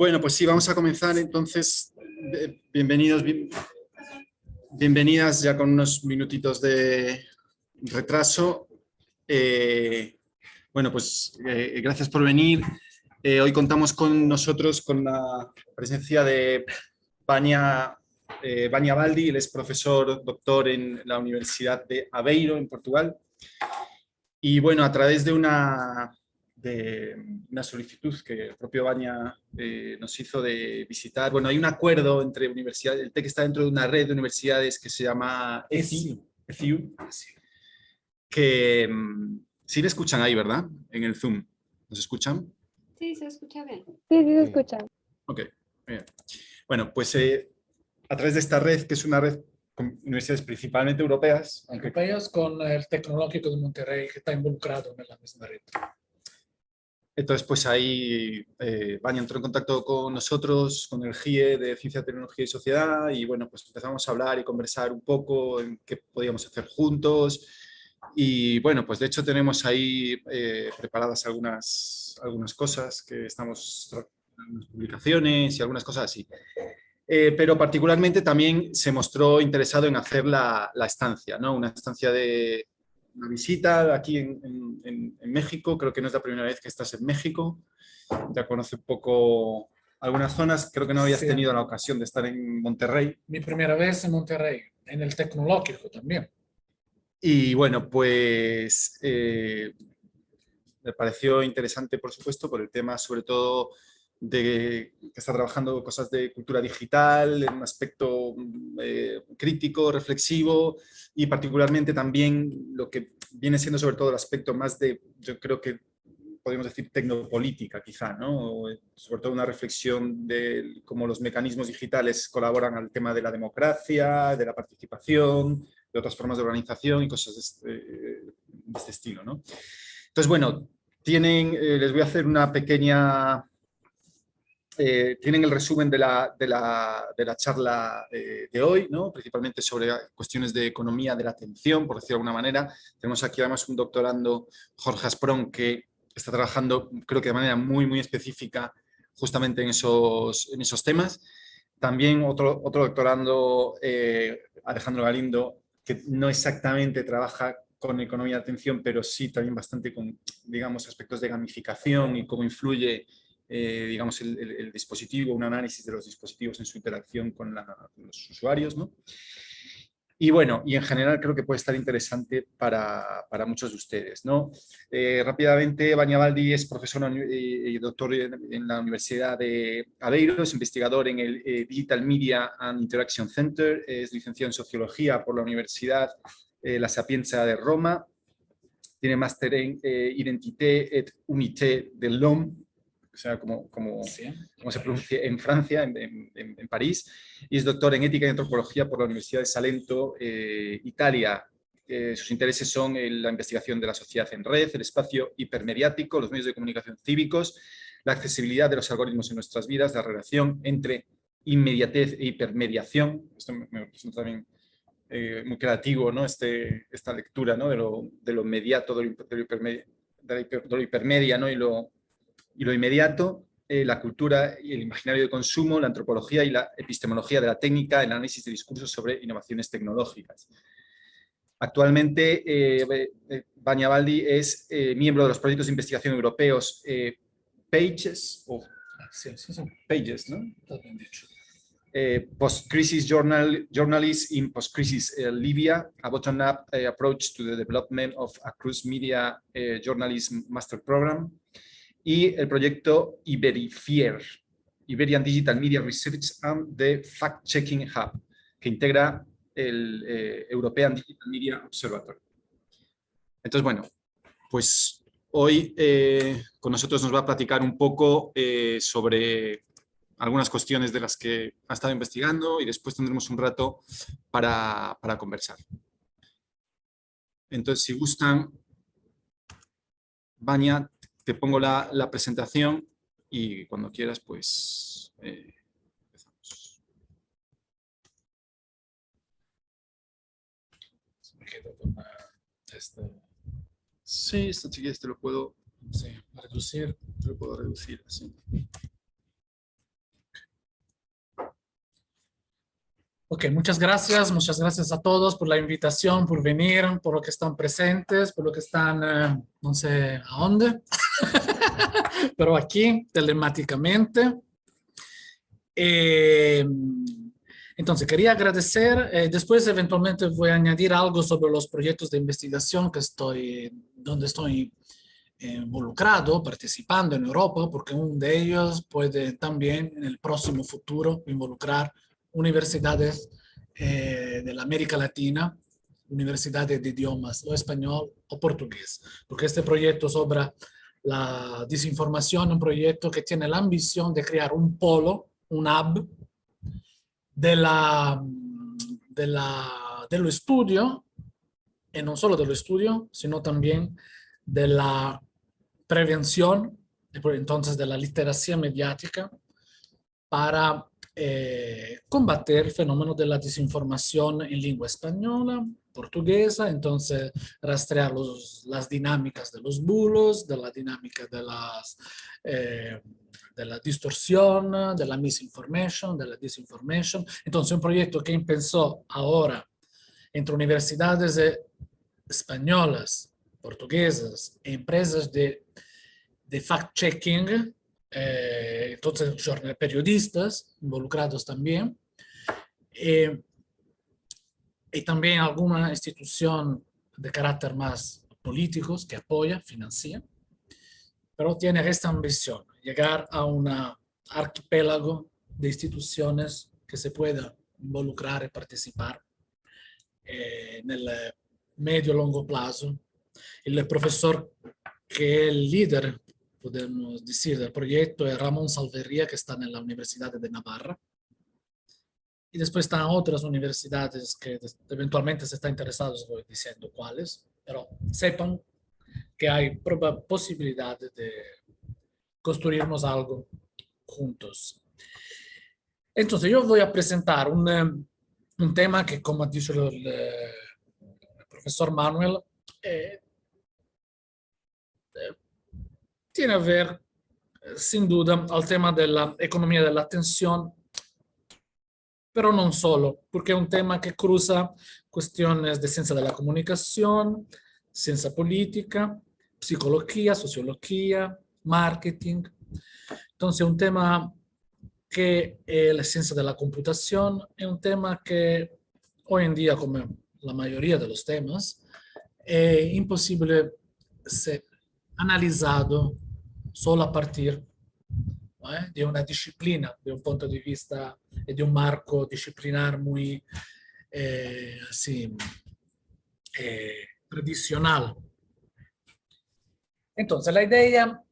Bueno, pues sí, vamos a comenzar entonces. Bienvenidos, bienvenidas ya con unos minutitos de retraso. Bueno, pues gracias por venir. Hoy contamos con nosotros con la presencia de Vania Baldi. Él es profesor doctor en la Universidad de Aveiro, en Portugal. Y bueno, a través de una solicitud que el propio Vania nos hizo de visitar. Bueno, hay un acuerdo entre universidades, el TEC está dentro de una red de universidades que se llama ECIU, que sí me escuchan ahí, ¿verdad? En el Zoom. ¿Nos escuchan? Sí, se escucha bien. Sí, se escucha. Ok, bien. Bueno, pues a través de esta red, que es una red con universidades principalmente europeas. Europeas con el Tecnológico de Monterrey, que está involucrado en la misma red. Entonces, pues ahí Vania entró en contacto con nosotros, con el GIE de Ciencia, Tecnología y Sociedad, y bueno, pues empezamos a hablar y conversar un poco en qué podíamos hacer juntos. Y bueno, pues de hecho tenemos ahí preparadas algunas cosas que estamos en publicaciones y algunas cosas así. Pero particularmente también se mostró interesado en hacer la estancia, ¿no? Una estancia de una visita aquí en México. Creo que no es la primera vez que estás en México. Ya conoce un poco algunas zonas. Creo que no habías tenido la ocasión de estar en Monterrey. Mi primera vez en Monterrey, en el Tecnológico también. Y bueno, pues me pareció interesante, por supuesto, por el tema sobre todo de que está trabajando cosas de cultura digital, en un aspecto crítico, reflexivo, y particularmente también lo que viene siendo sobre todo el aspecto más de, yo creo que podemos decir tecnopolítica quizá, ¿no? Sobre todo una reflexión de cómo los mecanismos digitales colaboran al tema de la democracia, de la participación, de otras formas de organización y cosas de este estilo, ¿no? Entonces, bueno, les voy a hacer una pequeña... tienen el resumen de la charla de hoy, ¿no? Principalmente sobre cuestiones de economía de la atención, por decirlo de alguna manera. Tenemos aquí además un doctorando, Jorge Asprón, que está trabajando, creo que de manera muy, muy específica, justamente en esos temas. También otro doctorando, Alejandro Galindo, que no exactamente trabaja con economía de atención, pero sí también bastante con, digamos, aspectos de gamificación y cómo influye digamos, el dispositivo, un análisis de los dispositivos en su interacción con los usuarios, ¿no? Y bueno, y en general creo que puede estar interesante para muchos de ustedes, ¿no? Rápidamente, Vania Baldi es profesor y doctor en la Universidad de Aveiro, es investigador en el Digital Media and Interaction Center, es licenciado en Sociología por la Universidad La Sapienza de Roma, tiene máster en Identité et Unité de l'Homme, o sea, como se pronuncia en Francia, en París, y es doctor en Ética y Antropología por la Universidad de Salento, Italia. Sus intereses son la investigación de la sociedad en red, el espacio hipermediático, los medios de comunicación cívicos, la accesibilidad de los algoritmos en nuestras vidas, la relación entre inmediatez e hipermediación. Esto me resulta también muy creativo, ¿no? Esta lectura, ¿no? de lo inmediato, de lo hipermedia, ¿no? y lo inmediato, la cultura y el imaginario de consumo, la antropología y la epistemología de la técnica, el análisis de discursos sobre innovaciones tecnológicas. Actualmente, Vania Baldi es miembro de los proyectos de investigación europeos Pages, Pages, ¿no? Bien dicho. Post-Crisis Journalists in Post-Crisis Libya, a bottom-up approach to the development of a cross-media journalism master program, y el proyecto Iberifier, Iberian Digital Media Research and the Fact-Checking Hub, que integra el European Digital Media Observatory. Entonces, bueno, pues hoy con nosotros nos va a platicar un poco sobre algunas cuestiones de las que ha estado investigando y después tendremos un rato para conversar. Entonces, si gustan, Vania, te pongo la presentación y cuando quieras, pues empezamos. Me quedo con Sí, esto si quieres te lo puedo reducir. Te lo puedo reducir así. Ok, muchas gracias a todos por la invitación, por venir, por lo que están presentes, por lo que están, no sé a dónde, pero aquí telemáticamente. Eh, entonces, quería agradecer, después eventualmente voy a añadir algo sobre los proyectos de investigación donde estoy involucrado, participando en Europa, porque uno de ellos puede también en el próximo futuro involucrar universidades de la América Latina, universidades de idiomas o español o portugués, porque este proyecto sobre la desinformación es un proyecto que tiene la ambición de crear un polo, un hub dello estudio, y no solo dello estudio, sino también de la prevención, entonces de la literacia mediática, para combater el fenómeno de la desinformación en lengua española, portuguesa, entonces rastrear las dinámicas de los bulos, de la dinámica de la distorsión, de la misinformation, de la disinformation. Entonces, un proyecto que empezó ahora entre universidades españolas, portuguesas, e empresas de fact-checking, entonces periodistas involucrados también, y también alguna institución de carácter más políticos que apoya, financia, pero tiene esta ambición, llegar a un archipiélago de instituciones que se pueda involucrar y participar en el medio-longo plazo. El profesor que es el líder, podemos decir, del proyecto es Ramón Salvería, que está en la Universidad de Navarra. Y después están otras universidades que eventualmente se están interesados, voy diciendo cuáles, pero sepan que hay posibilidades de construirnos algo juntos. Entonces yo voy a presentar un tema que, como ha dicho el profesor Manuel, tiene a ver, sin duda, al tema de la economía de la atención, pero no solo, porque es un tema que cruza cuestiones de ciencia de la comunicación, ciencia política, psicología, sociología, marketing. Entonces, un tema que es la ciencia de la computación, es un tema que hoy en día, como la mayoría de los temas, es imposible ser analizado solo a partir de una disciplina, de un punto de vista y de un marco disciplinar muy así, tradicional. Entonces, la idea,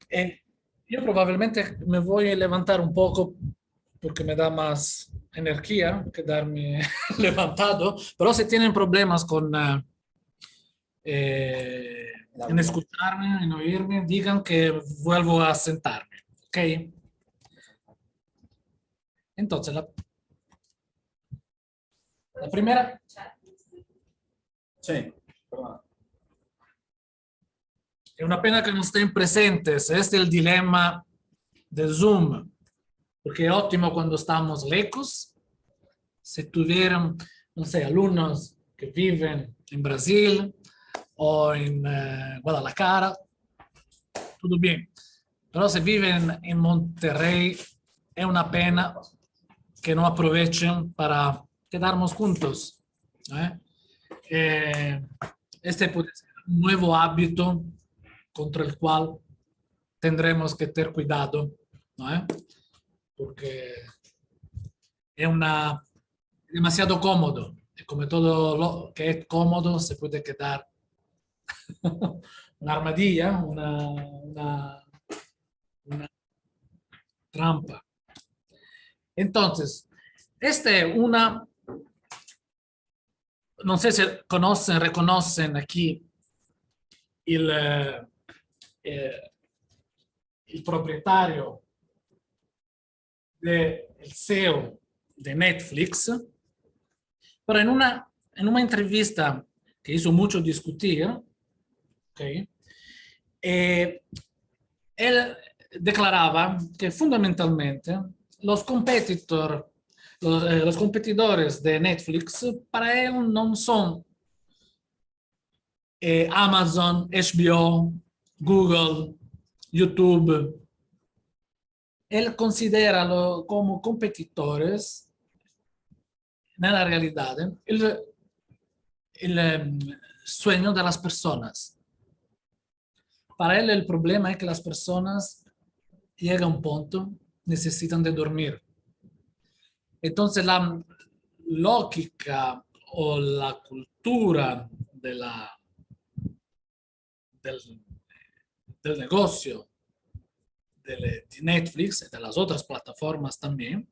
yo probablemente me voy a levantar un poco porque me da más energía que darme levantado, pero si tienen problemas con en escucharme, en oírme, digan que vuelvo a sentarme, ¿ok? Entonces, la primera... Sí, perdón. È una pena che non estén presentes. Este es el dilema de Zoom, porque es óptimo cuando estamos lejos. Si tuvieran, no sé, alumnos que viven en Brasil o en Guadalajara, todo bien. Pero si viven en Monterrey, es una pena que no aprovechen para quedarnos juntos. Este puede ser un nuevo hábito contra el cual tendremos que tener cuidado, ¿no? Porque es demasiado cómodo. Y como todo lo que es cómodo se puede quedar una armadilla, una trampa. Entonces, no sé si reconocen aquí el propietario del CEO de Netflix, pero en una entrevista que hizo mucho discutir, ¿okay? Él declaraba que fundamentalmente los competidores Los competidores de Netflix, para él no son Amazon, HBO, Google, YouTube. Él considera como competidores, en la realidad, el sueño de las personas. Para él el problema es que las personas llegan a un punto, necesitan de dormir. Entonces la lógica o la cultura del, del negocio de Netflix y de las otras plataformas también,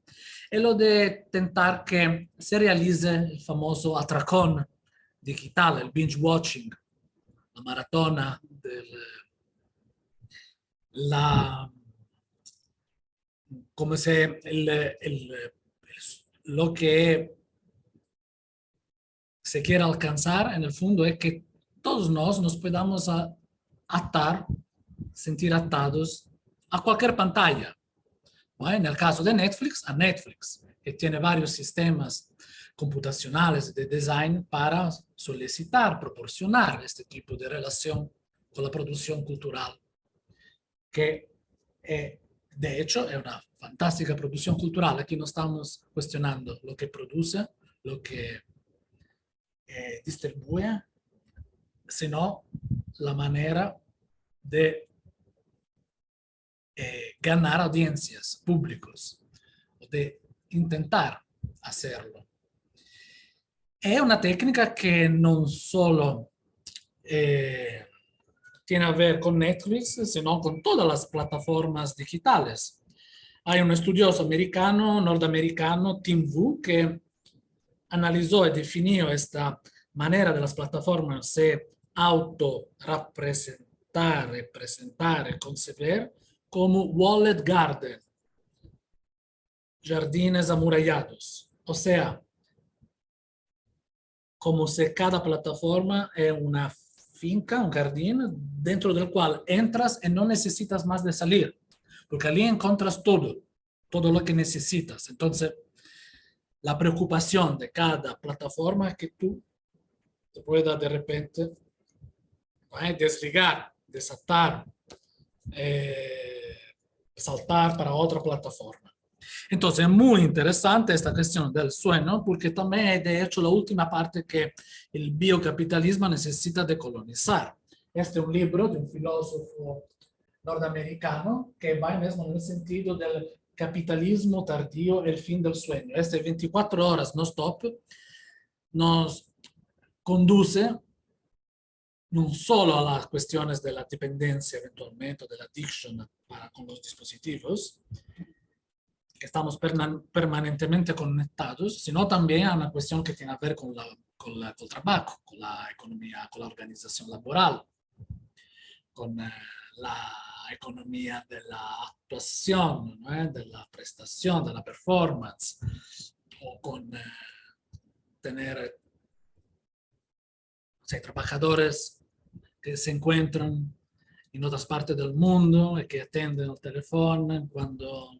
es lo de intentar que se realice el famoso atracón digital, el binge watching, la maratona, la, como se, lo que se quiere alcanzar en el fondo es que todos nos podamos atar, sentir atados a cualquier pantalla. ¿No? En el caso de Netflix, a Netflix, que tiene varios sistemas computacionales de design para solicitar, proporcionar este tipo de relación con la producción cultural, que de hecho es una fantástica producción cultural. Aquí no estamos cuestionando lo que produce, lo que distribuye, sino la manera de ganar audiencias, públicos, de intentar hacerlo. Es una técnica que no solo tiene a ver con Netflix, sino con todas las plataformas digitales. Hay un estudioso norteamericano, Tim Wu, que analizó y definió esta manera de las plataformas de auto-representar, representar y concebir como walled garden, jardines amurallados. O sea, como si cada plataforma es una finca, un jardín, dentro del cual entras y no necesitas más de salir, porque allí encuentras todo lo que necesitas. Entonces, la preocupación de cada plataforma es que tú te puedas de repente desligar, desatar, saltar para otra plataforma. Entonces es muy interesante esta cuestión del sueño, porque también es de hecho la última parte que el biocapitalismo necesita de colonizar. Este es un libro de un filósofo norteamericano que va mismo en el sentido del capitalismo tardío, el fin del sueño. Este 24 horas no stop nos conduce no solo a las cuestiones de la dependencia eventualmente, de la addiction con los dispositivos, que estamos permanentemente conectados, sino también a una cuestión que tiene que ver con el trabajo, con la economía, con la organización laboral, con la economía de la actuación, ¿no? De la prestación, de la performance, o con tener trabajadores que se encuentran en otras partes del mundo y que atienden el teléfono cuando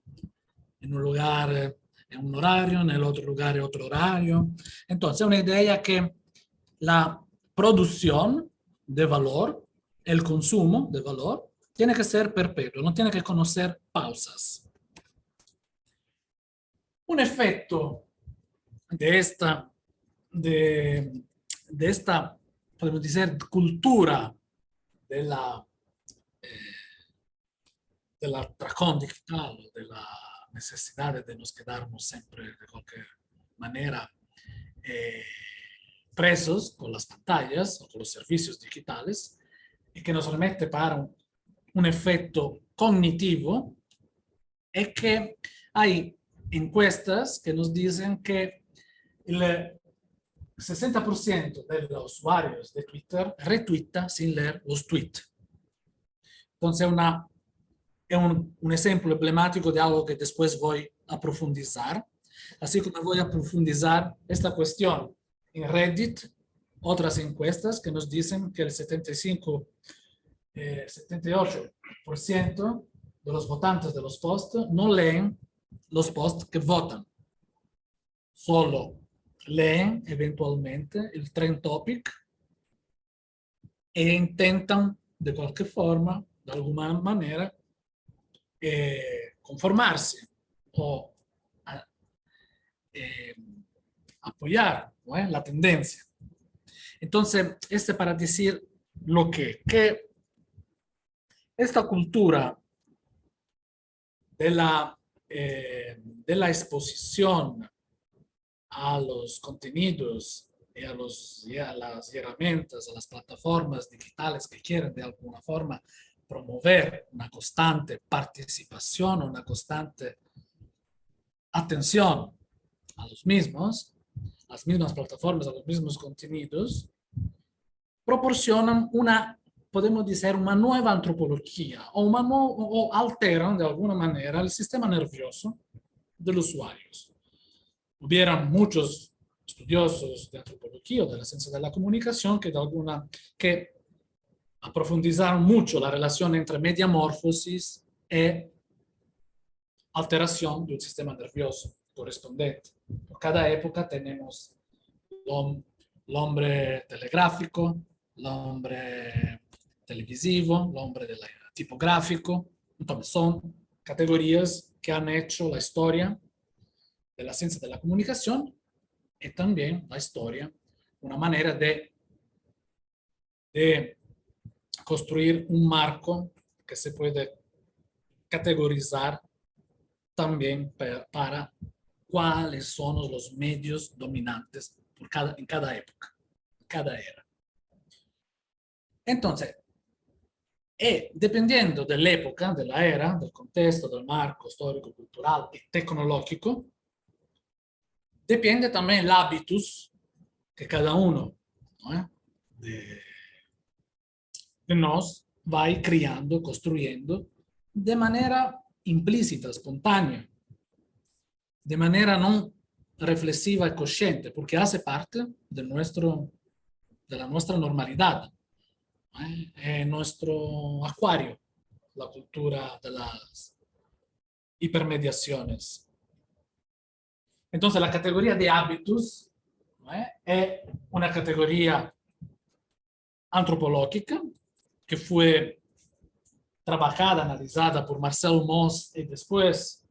en un lugar en un horario, en el otro lugar en otro horario. Entonces, una idea que la producción de valor, el consumo de valor, tiene que ser perpetuo, no tiene que conocer pausas. Un efecto de esta, podemos decir, cultura de del atracón digital, de la necesidad de nos quedarnos siempre de cualquier manera presos con las pantallas o con los servicios digitales, y que nos remete para un efecto cognitivo, es que hay encuestas que nos dicen que el 60% de los usuarios de Twitter retuita sin leer los tweets. Entonces es un ejemplo emblemático de algo que después voy a profundizar. Así como voy a profundizar esta cuestión en Reddit, otras encuestas que nos dicen que el 78% de los votantes de los posts no leen los posts que votan. solo leen eventualmente el trend topic e intentan de cualquier forma, de alguna manera, conformarse o eh, apoyar, ¿no? La tendencia. Entonces, para decir lo que esta cultura de la exposición a los contenidos y a las herramientas, a las plataformas digitales que quieren de alguna forma promover una constante participación, una constante atención a los mismos, las mismas plataformas, a los mismos contenidos, proporcionan una, podemos decir, una nueva antropología o alteran de alguna manera el sistema nervioso de los usuarios. Hubieran muchos estudiosos de antropología o de la ciencia de la comunicación que aprofundizaron mucho la relación entre mediamorfosis y alteración del sistema nervioso correspondiente. Por cada época tenemos el hombre telegráfico, el hombre televisivo, el hombre tipográfico. Entonces son categorías que han hecho la historia de la ciencia de la comunicación y también la historia, una manera de construir un marco que se puede categorizar también para cuáles son los medios dominantes en cada época, cada era. Entonces, dependiendo de la época, de la era, del contexto, del marco histórico, cultural y tecnológico, depende también el hábitus que cada uno, ¿no? de nos va criando, construyendo de manera implícita, espontánea, de manera no reflexiva y consciente, porque hace parte de la nuestra normalidad, nuestro acuario, la cultura de las hipermediaciones. Entonces, la categoría de hábitos, ¿no? Es una categoría antropológica que fue trabajada, analizada por Marcel Mauss y después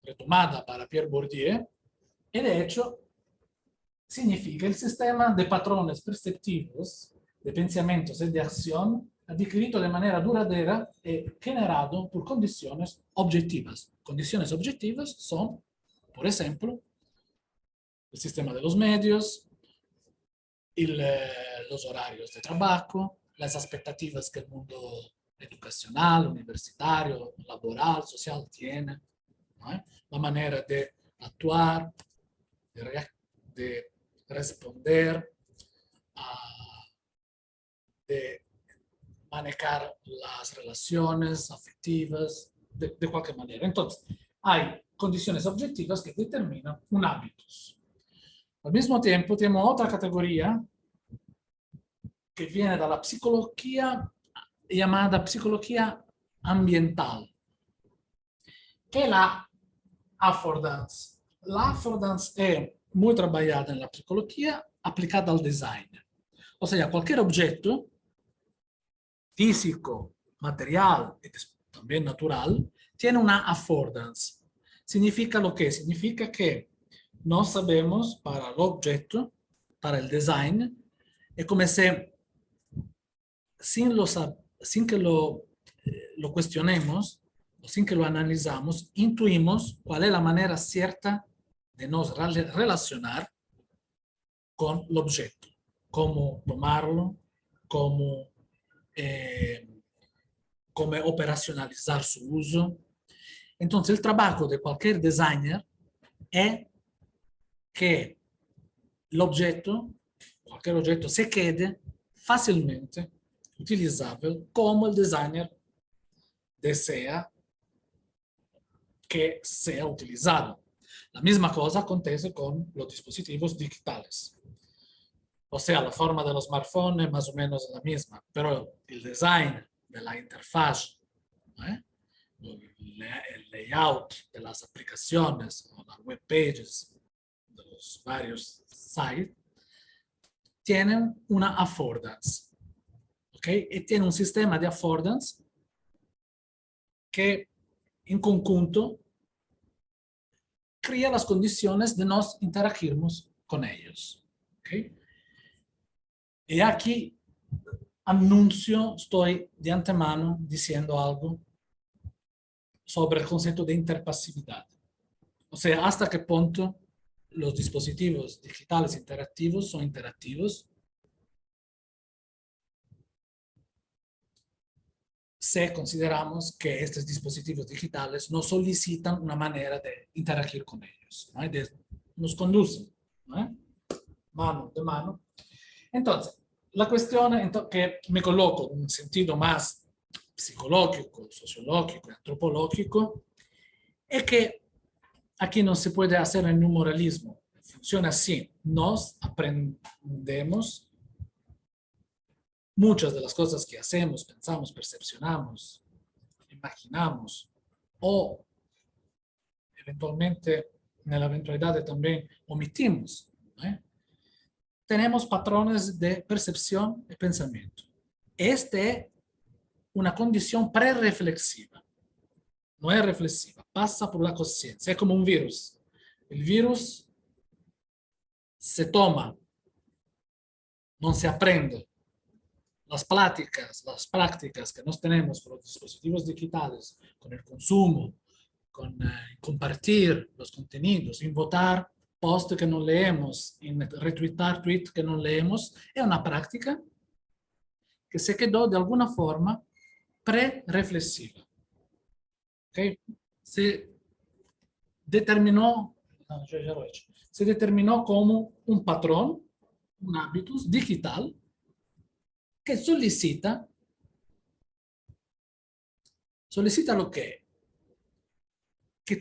retomada para Pierre Bourdieu, y de hecho significa el sistema de patrones perceptivos, de pensamientos y de acción adquirido de manera duradera y generado por condiciones objetivas. Condiciones objetivas son, por ejemplo, el sistema de los medios, los horarios de trabajo, las expectativas que el mundo educacional, universitario, laboral, social tiene, ¿no? La manera de actuar, de responder, de manejar las relaciones afectivas de cualquier manera. Entonces, hay condiciones objetivas que determinan un hábito. Al mismo tiempo, tenemos otra categoría que viene de la psicología llamada psicología ambiental, que es la affordance. La affordance es muy trabajada en la psicología aplicada al design. O sea, cualquier objeto físico, material y también natural tiene una affordance. ¿Significa lo que? Significa que no sabemos para el objeto, para el design, es como si sin que lo cuestionemos o sin que lo analizamos, intuimos cuál es la manera cierta de nos relacionar con el objeto, cómo tomarlo, cómo operacionalizar su uso. Entonces, el trabajo de cualquier designer es que cualquier objeto se quede fácilmente utilizable como el designer desea que sea utilizado. La misma cosa acontece con los dispositivos digitales. O sea, la forma de los smartphones más o menos es la misma, pero el design de la interfaz, el layout de las aplicaciones o las web pages de los varios sites, tienen una affordance, ¿ok? Y tiene un sistema de affordance que en conjunto crea las condiciones de nos interagirnos con ellos, ¿ok? Y aquí anuncio, estoy de antemano diciendo algo sobre el concepto de interpasividad. O sea, hasta qué punto los dispositivos digitales interactivos son interactivos si consideramos que estos dispositivos digitales nos solicitan una manera de interagir con ellos, ¿no? Nos conducen, ¿no? Mano de mano. Entonces, la cuestión que me coloco en un sentido más psicológico, sociológico, antropológico, es que aquí no se puede hacer el moralismo. Funciona así. Nos aprendemos muchas de las cosas que hacemos, pensamos, percepcionamos, imaginamos o eventualmente en la eventualidad de también omitimos, ¿eh? Tenemos patrones de percepción y pensamiento. Esta es una condición pre-reflexiva. No es reflexiva, pasa por la conciencia. Es como un virus. El virus se toma, no se aprende. Las prácticas que nos tenemos con los dispositivos digitales, con el consumo, con compartir los contenidos, en votar post que no leemos, en retweetar tweet que no leemos, es una práctica que se quedó de alguna forma pre-reflexiva. ¿Okay? Se determinó, no, yo ya lo he hecho, se determinó como un patrón, un hábitus digital que solicita lo que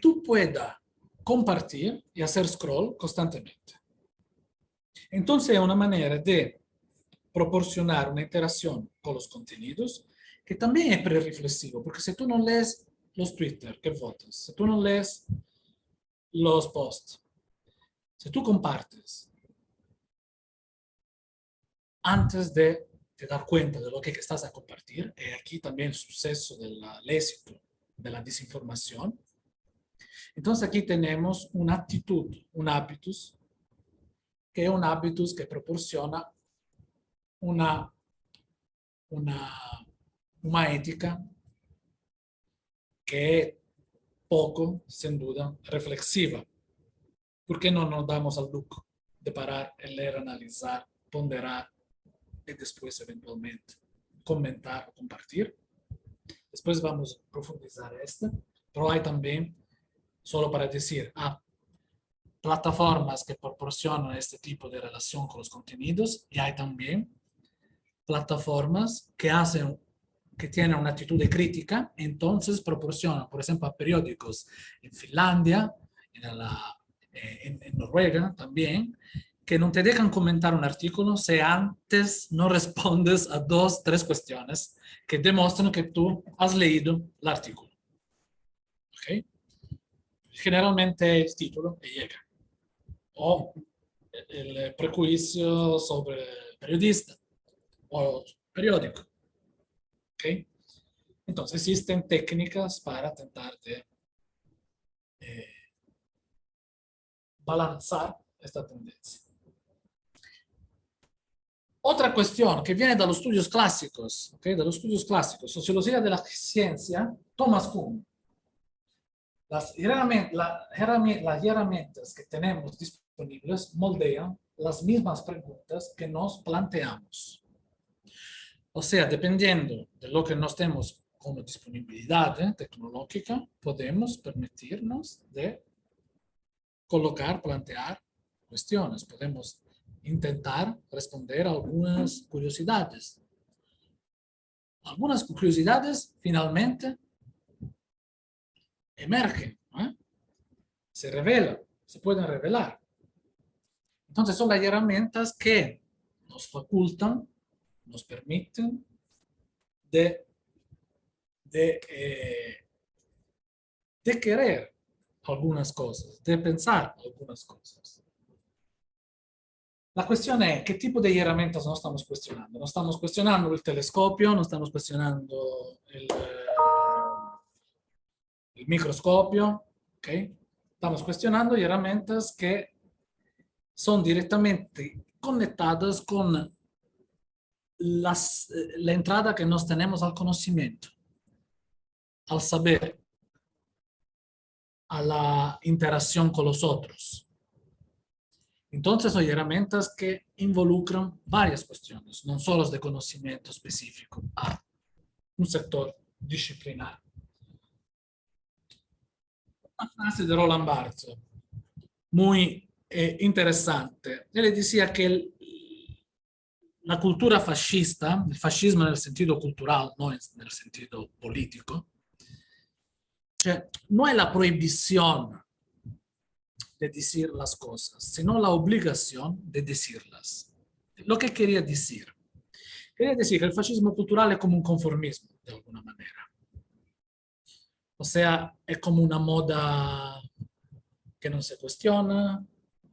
tú puedas compartir y hacer scroll constantemente. Entonces es una manera de proporcionar una interacción con los contenidos que también es pre-reflexivo, porque si tú no lees los Twitter que votas, si tú no lees los posts, si tú compartes antes de te dar cuenta de lo que estás a compartir, y aquí también el suceso del éxito de la desinformación, entonces aquí tenemos una actitud, un hábitus, que es un hábitus que proporciona una, una, una ética que es poco, sin duda, reflexiva. ¿Por qué no nos damos al lujo de parar, leer, analizar, ponderar y después eventualmente comentar o compartir? Después vamos a profundizar esta, pero hay también, solo para decir, plataformas que proporcionan este tipo de relación con los contenidos y hay también plataformas que tienen una actitud de crítica, entonces proporcionan, por ejemplo, a periódicos en Finlandia, en Noruega también, que no te dejan comentar un artículo si antes no respondes a 2, 3 cuestiones que demuestran que tú has leído el artículo. ¿Okay? Generalmente el título llega. O el prejuicio sobre el periodista o periódico. ¿Okay? Entonces existen técnicas para tratar de balanzar esta tendencia. Otra cuestión que viene de los estudios clásicos, ¿okay? De los estudios clásicos, sociología de la ciencia, Thomas Kuhn. Las herramientas que tenemos disponibles moldean las mismas preguntas que nos planteamos. O sea, dependiendo de lo que nos tenemos como disponibilidad tecnológica, podemos permitirnos de colocar, plantear cuestiones. Podemos intentar responder a algunas curiosidades. Algunas curiosidades finalmente emergen, ¿eh? Se revelan, se pueden revelar. Entonces son las herramientas que nos facultan, nos permiten de querer algunas cosas, de pensar algunas cosas. La cuestión es qué tipo de herramientas no estamos cuestionando. No estamos cuestionando el telescopio, no estamos cuestionando el microscopio, ¿ok? Estamos cuestionando herramientas que son directamente conectadas con la entrada que nos tenemos al conocimiento, al saber, a la interacción con los otros. Entonces, son herramientas que involucran varias cuestiones, no solo de conocimiento específico a un sector disciplinar. Una frase de Roland Barthes, muy interesante. Él decía que la cultura fascista, el fascismo en el sentido cultural, no en el sentido político, no es la prohibición de decir las cosas, sino la obligación de decirlas. Lo que quería decir que el fascismo cultural es como un conformismo, de alguna manera. O sea, es como una moda que no se cuestiona,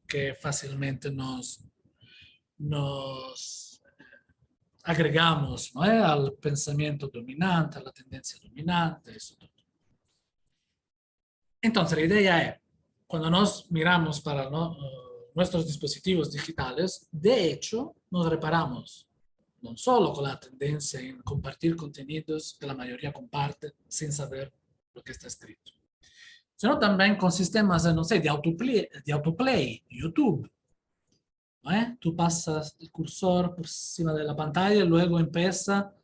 que fácilmente nos agregamos, ¿no? Al pensamiento dominante, a la tendencia dominante, eso todo. Entonces, la idea es, cuando nos miramos para nuestros dispositivos digitales, de hecho, nos reparamos no solo con la tendencia en compartir contenidos que la mayoría comparte sin saber lo que está escrito, sino también con sistemas, no sé, de autoplay, YouTube. ¿No? Tú pasas el cursor por encima de la pantalla y luego empieza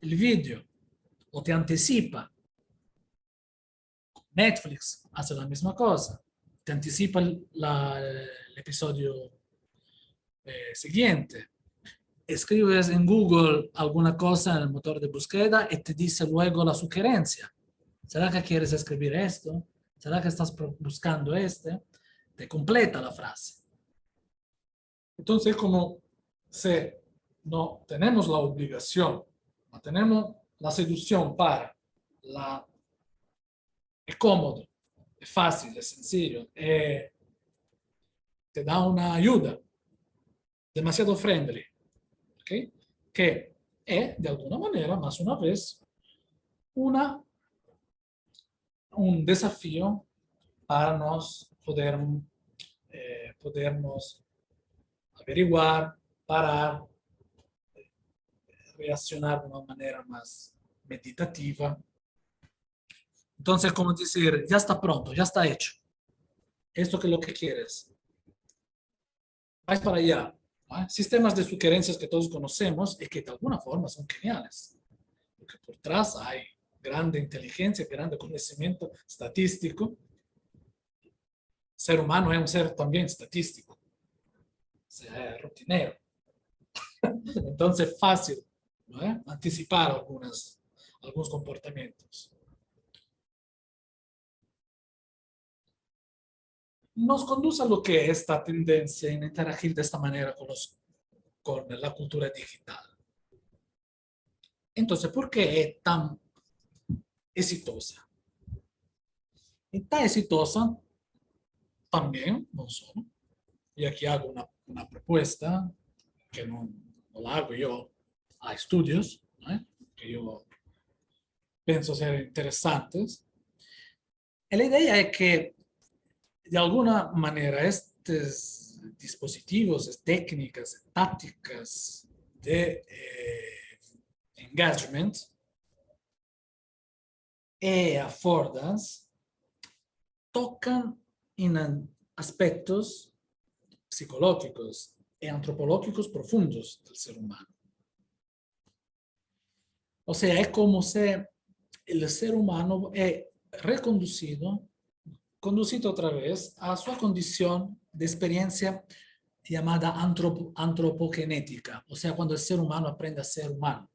el vídeo o te anticipa. Netflix hace la misma cosa, te anticipa el episodio siguiente. Escribes en Google alguna cosa en el motor de búsqueda y te dice luego la sugerencia. ¿Será que quieres escribir esto? ¿Será que estás buscando este? Te completa la frase. Entonces, como si no tenemos la obligación, no tenemos la seducción para es cómodo, es fácil, es sencillo, te da una ayuda demasiado friendly, ¿okay? Que es, de alguna manera, más una vez, un desafío para podernos averiguar, parar, reaccionar de una manera más meditativa. Entonces, como decir, ya está pronto, ya está hecho. Esto que es lo que quieres. Vais para allá. ¿No? Sistemas de sugerencias que todos conocemos y que de alguna forma son geniales. Porque por detrás hay grande inteligencia, grande conocimiento estadístico. El ser humano es un ser también estadístico. O sea, es rutinero. Entonces es fácil, ¿no? Anticipar algunos comportamientos. Nos conduce a lo que es esta tendencia en interagir de esta manera con la cultura digital. Entonces, ¿por qué es tan exitosa? Y tan exitosa también, no solo, y aquí hago una propuesta que no la hago yo, a estudios, ¿no? Que yo pienso ser interesantes. Y la idea es que, de alguna manera, estos dispositivos, técnicas, tácticas de engagement y affordance tocan en aspectos psicológicos y antropológicos profundos del ser humano. O sea, es como si el ser humano es conducido otra vez a su condición de experiencia llamada antropogenética, o sea, cuando el ser humano aprende a ser humano.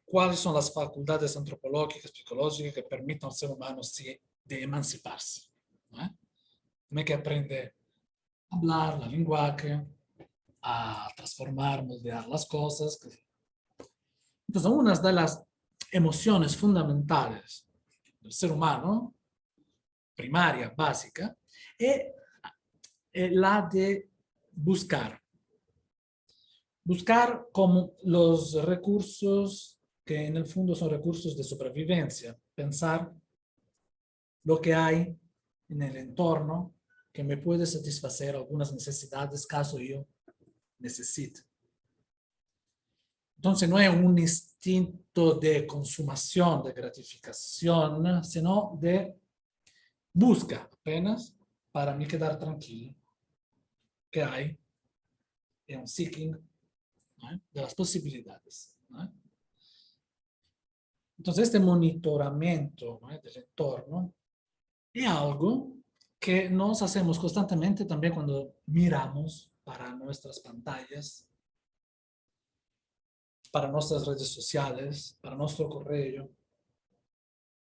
¿Cuáles son las facultades antropológicas, psicológicas que permiten al ser humano de emanciparse? ¿No? Que aprende a hablar, la lenguaje, a transformar, moldear las cosas. Entonces, una de las emociones fundamentales del ser humano, primaria, básica, es la de buscar. Buscar como los recursos que en el fondo son recursos de supervivencia. Pensar lo que hay en el entorno que me puede satisfacer algunas necesidades caso yo necesite. Entonces no es un instinto de consumación, de gratificación, sino de busca apenas para mí quedar tranquilo. Que hay un seeking, ¿no?, de las posibilidades, ¿no? Entonces este monitoramiento, ¿no?, del entorno es algo que nos hacemos constantemente también cuando miramos para nuestras pantallas, para nuestras redes sociales, para nuestro correo.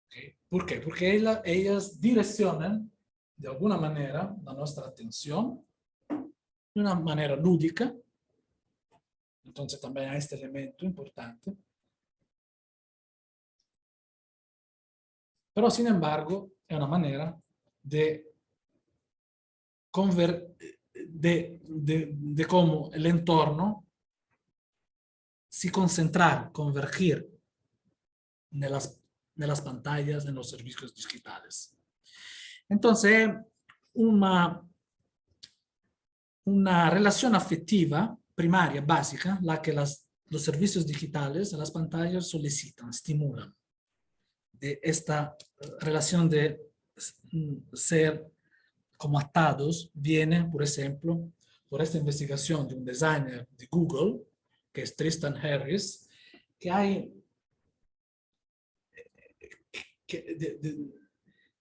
¿Okay? ¿Por qué? Porque ellas direccionan de alguna manera la nuestra atención de una manera lúdica. Entonces también hay este elemento importante. Pero sin embargo es una manera de cómo el entorno si concentrar, convergir en las pantallas, en los servicios digitales. Entonces, una relación afectiva primaria, básica, la que los servicios digitales, las pantallas solicitan, estimulan. De esta relación de ser como atados, viene, por ejemplo, por esta investigación de un designer de Google, que es Tristan Harris, que ha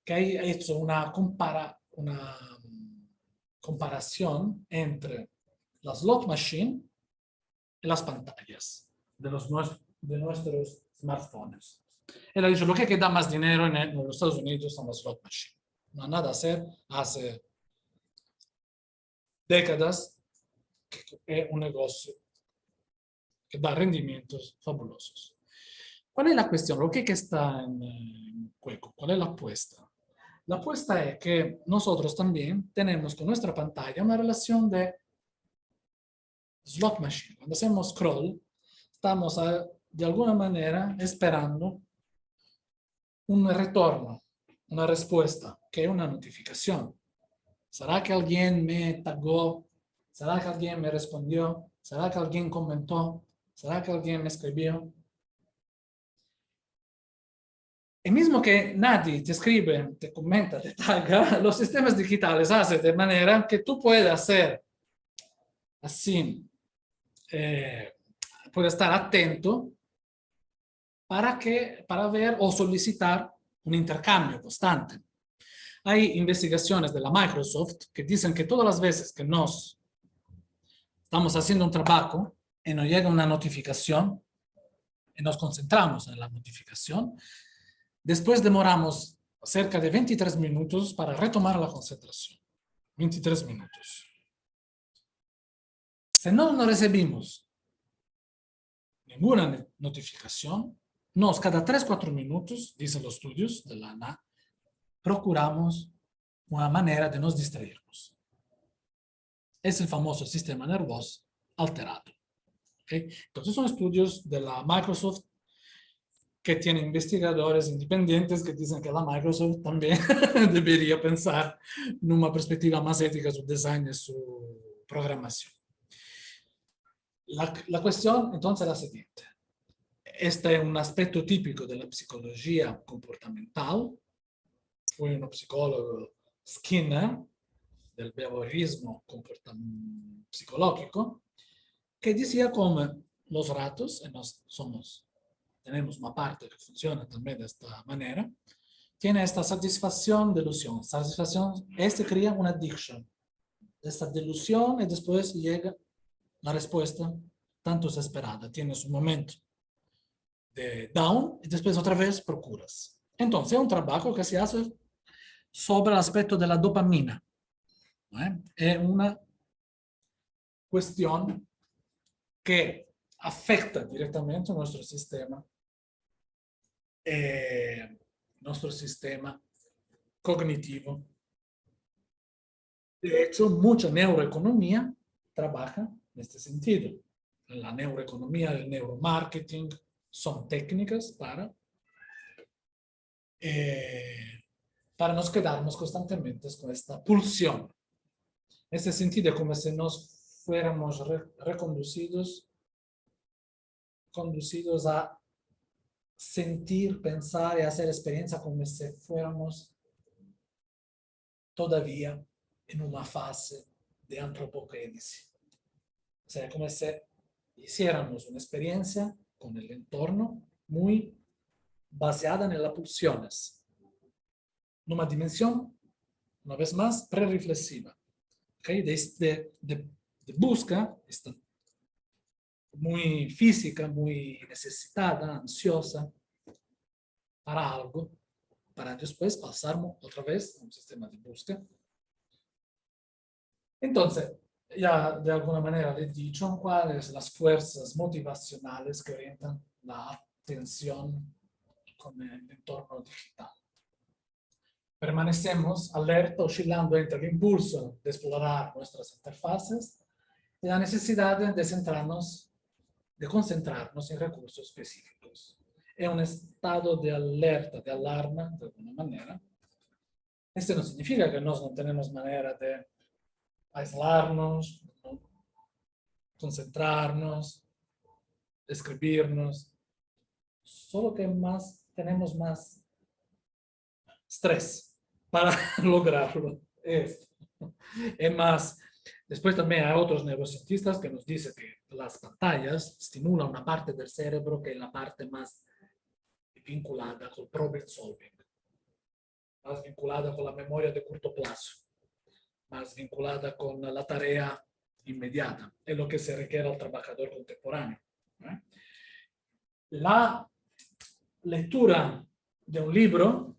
hecho una comparación entre la slot machine y las pantallas de nuestros smartphones. Él ha dicho, lo que da más dinero en los Estados Unidos son las slot machines. No hay nada a hacer, hace décadas que es un negocio que da rendimientos fabulosos. ¿Cuál es la cuestión? Lo que está en juego? ¿Cuál es la apuesta? La apuesta es que nosotros también tenemos con nuestra pantalla una relación de slot machine. Cuando hacemos scroll, estamos de alguna manera esperando un retorno, una respuesta, que es una notificación. ¿Será que alguien me taggó? ¿Será que alguien me respondió? ¿Será que alguien comentó? ¿Será que alguien me escribió? Y mismo que nadie te escribe, te comenta, te tagga, los sistemas digitales hacen de manera que tú puedas hacer así, puedes estar atento para ver o solicitar un intercambio constante. Hay investigaciones de la Microsoft que dicen que todas las veces que nos estamos haciendo un trabajo y nos llega una notificación y nos concentramos en la notificación, después demoramos cerca de 23 minutos para retomar la concentración. 23 minutos. Si no recibimos ninguna notificación, cada 3-4 minutos, dicen los estudios de la ANA, procuramos una manera de nos distraernos. Es el famoso sistema nervioso alterado. ¿Okay? Entonces son estudios de la Microsoft que tienen investigadores independientes que dicen que la Microsoft también debería pensar en una perspectiva más ética su design y su programación. La cuestión entonces es la siguiente. Este es un aspecto típico de la psicología comportamental. Fue un psicólogo, Skinner, del behaviorismo psicológico, que decía como los ratos, tenemos una parte que funciona también de esta manera, tiene esta satisfacción, delusión. Satisfacción, crea una addiction. Esta delusión y después llega la respuesta tanto esperada. Tienes un momento de down y después otra vez procuras. Entonces es un trabajo que se hace sobre el aspecto de la dopamina. ¿No? Es una cuestión que afecta directamente a nuestro sistema cognitivo. De hecho, mucha neuroeconomía trabaja en este sentido. La neuroeconomía, el neuromarketing son técnicas para nos quedarnos constantemente con esta pulsión. En este sentido, es como si nos fuéramos reconducidos a sentir, pensar y hacer experiencia como si fuéramos todavía en una fase de antropogénesis. O sea, como si hiciéramos una experiencia con el entorno muy baseada en las pulsiones, en una dimensión, una vez más, prereflexiva, ¿okay? de busca muy física, muy necesitada, ansiosa para algo, para después pasarnos otra vez a un sistema de búsqueda. Entonces, ya de alguna manera les he dicho cuáles son las fuerzas motivacionales que orientan la atención con el entorno digital. Permanecemos alerta, oscilando entre el impulso de explorar nuestras interfaces y la necesidad de centrarnos, de concentrarnos en recursos específicos. Es un estado de alerta, de alarma, de alguna manera. Esto no significa que nosotros no tenemos manera de aislarnos, ¿no? Concentrarnos, escribirnos, solo que tenemos más estrés para lograrlo. Es más, después también hay otros neurocientistas que nos dicen que las pantallas estimulan una parte del cerebro que es la parte más vinculada con el problem solving, más vinculada con la memoria de corto plazo, más vinculada con la tarea inmediata, es lo que se requiere al trabajador contemporáneo. La lectura de un libro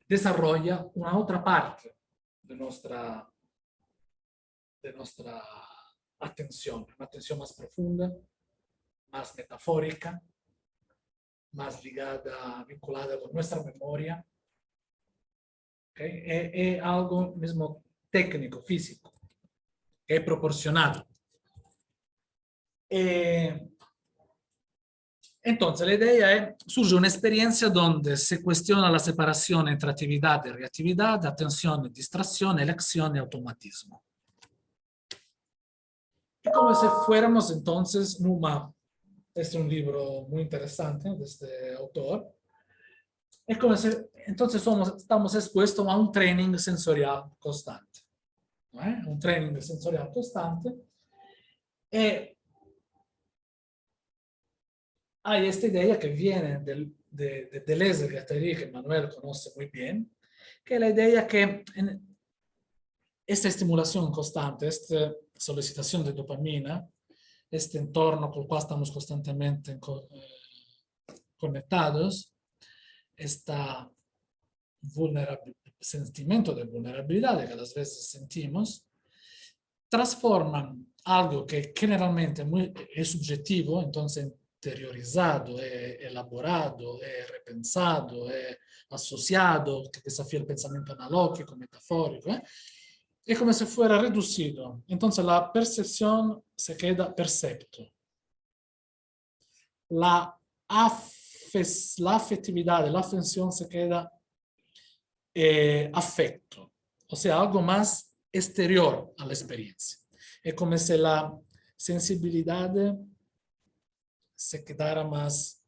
desarrolla una otra parte de nuestra atención, una atención más profunda, más metafórica, más ligada, vinculada con nuestra memoria. ¿Okay? Es algo mismo técnico, físico, que es proporcionado. Entonces, la idea es, surge una experiencia donde se cuestiona la separación entre actividad y reactividad, atención y distracción, elección y automatismo. Es como si fuéramos entonces este es un libro muy interesante de este autor. Es como si entonces estamos expuestos a un training sensorial constante. ¿No? Un training sensorial constante. Y hay esta idea que viene de Deleuze y Guattari, que Manuel conoce muy bien, que es la idea que esta estimulación constante, esta solicitación de dopamina, este entorno con el cual estamos constantemente conectados, este sentimiento de vulnerabilidad que a veces sentimos, transforman algo que generalmente es subjetivo, entonces interiorizado, es elaborado, es repensado, es asociado, que desafía el pensamiento analógico, metafórico, es como si fuera reducido. Entonces la percepción se queda percepto. La afectividad, la afección se queda afecto. O sea, algo más exterior a la experiencia. Es como si la sensibilidad se quedara más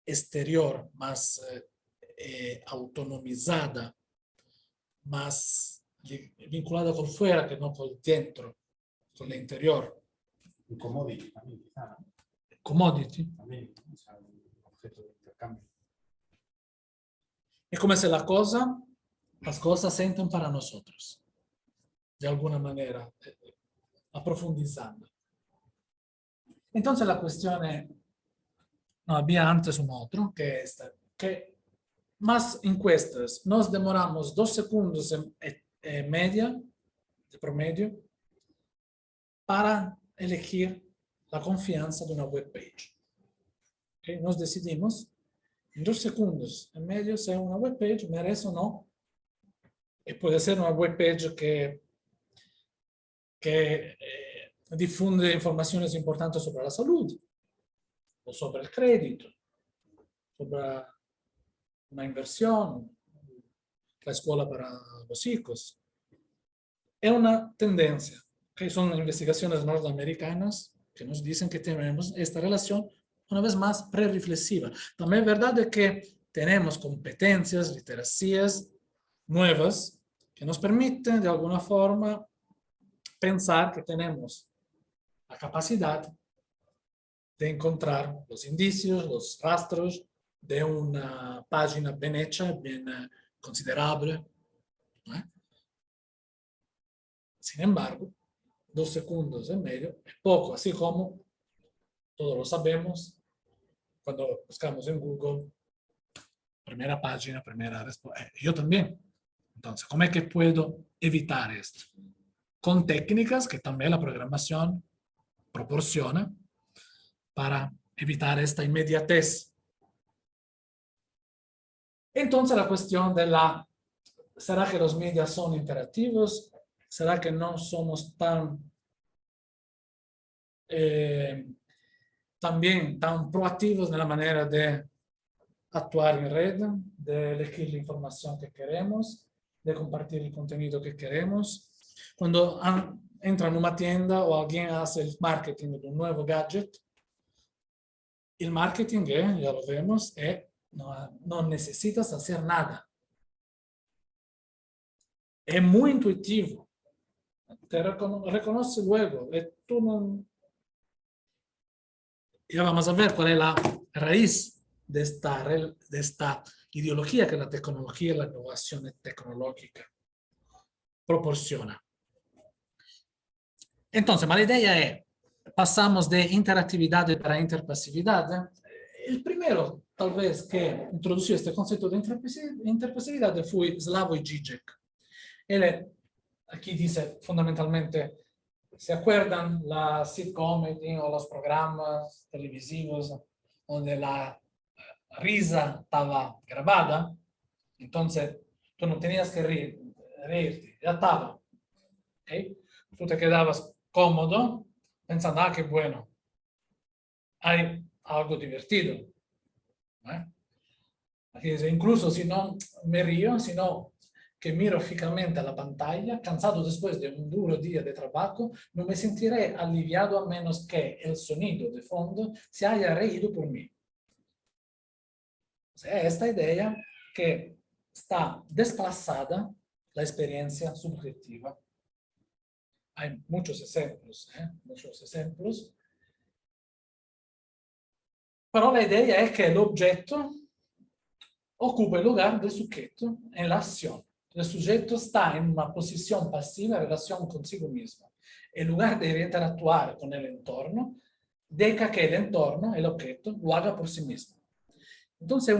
exterior, más autonomizada, más vinculada con fuera que no con dentro, con el interior. Un commodity también, quizá, ¿no? Commodity. También, o sea, un objeto de intercambio. Es como si las cosas se entran para nosotros, de alguna manera, aprofundizando. Entonces la cuestión es, no, había antes un otro, que es esta, que más encuestas, nos demoramos 2 segundos en media, de promedio, para elegir la confianza de una web page. ¿Okay? Nos decidimos en 2 segundos en medio si una web page merece o no, y puede ser una web page que que difunde informaciones importantes sobre la salud, o sobre el crédito, sobre una inversión, la escuela para los hijos. Es una tendencia, que son investigaciones norteamericanas que nos dicen que tenemos esta relación, una vez más, prereflexiva. También es verdad que tenemos competencias, literacias nuevas que nos permiten, de alguna forma, pensar que tenemos la capacidad de encontrar los indicios, los rastros de una página bien hecha, bien considerable. Sin embargo, 2 segundos y medio es poco, así como todos lo sabemos cuando buscamos en Google, primera página, primera respuesta. Yo también. Entonces, ¿cómo es que puedo evitar esto? Con técnicas que también la programación proporciona para evitar esta inmediatez. Entonces, la cuestión de ¿será que los medios son interactivos? ¿Será que no somos también tan proactivos en la manera de actuar en red, de elegir la información que queremos, de compartir el contenido que queremos? Cuando entra en una tienda o alguien hace el marketing de un nuevo gadget, el marketing, ya lo vemos, no necesitas hacer nada. Es muy intuitivo. Te reconoce luego. Tú no... Ya vamos a ver cuál es la raíz de esta ideología que la tecnología y la innovación tecnológica proporciona. Entonces, la idea es, pasamos de interactividad para interpasividad. El primero, tal vez, que introdujo este concepto de interpasividad fue Slavoj Žižek. Él aquí dice fundamentalmente, ¿se acuerdan la sitcom o los programas televisivos donde la risa estaba grabada? Entonces, tú no tenías que reírte, ya estaba. ¿Okay? Tú te quedabas cómodo, pensando, qué bueno, hay algo divertido. Aquí dice, incluso si no me río, sino que miro fijamente a la pantalla, cansado después de un duro día de trabajo, no me sentiré aliviado a menos que el sonido de fondo se haya reído por mí. O sea, esta idea que está desplazada la experiencia subjetiva. Hay muchos ejemplos, muchos ejemplos. Pero la idea es que el objeto ocupa el lugar del sujeto en la acción. El sujeto está en una posición pasiva en relación consigo mismo. En lugar de interactuar con el entorno, deja que el entorno, el objeto, lo haga por sí mismo. Entonces,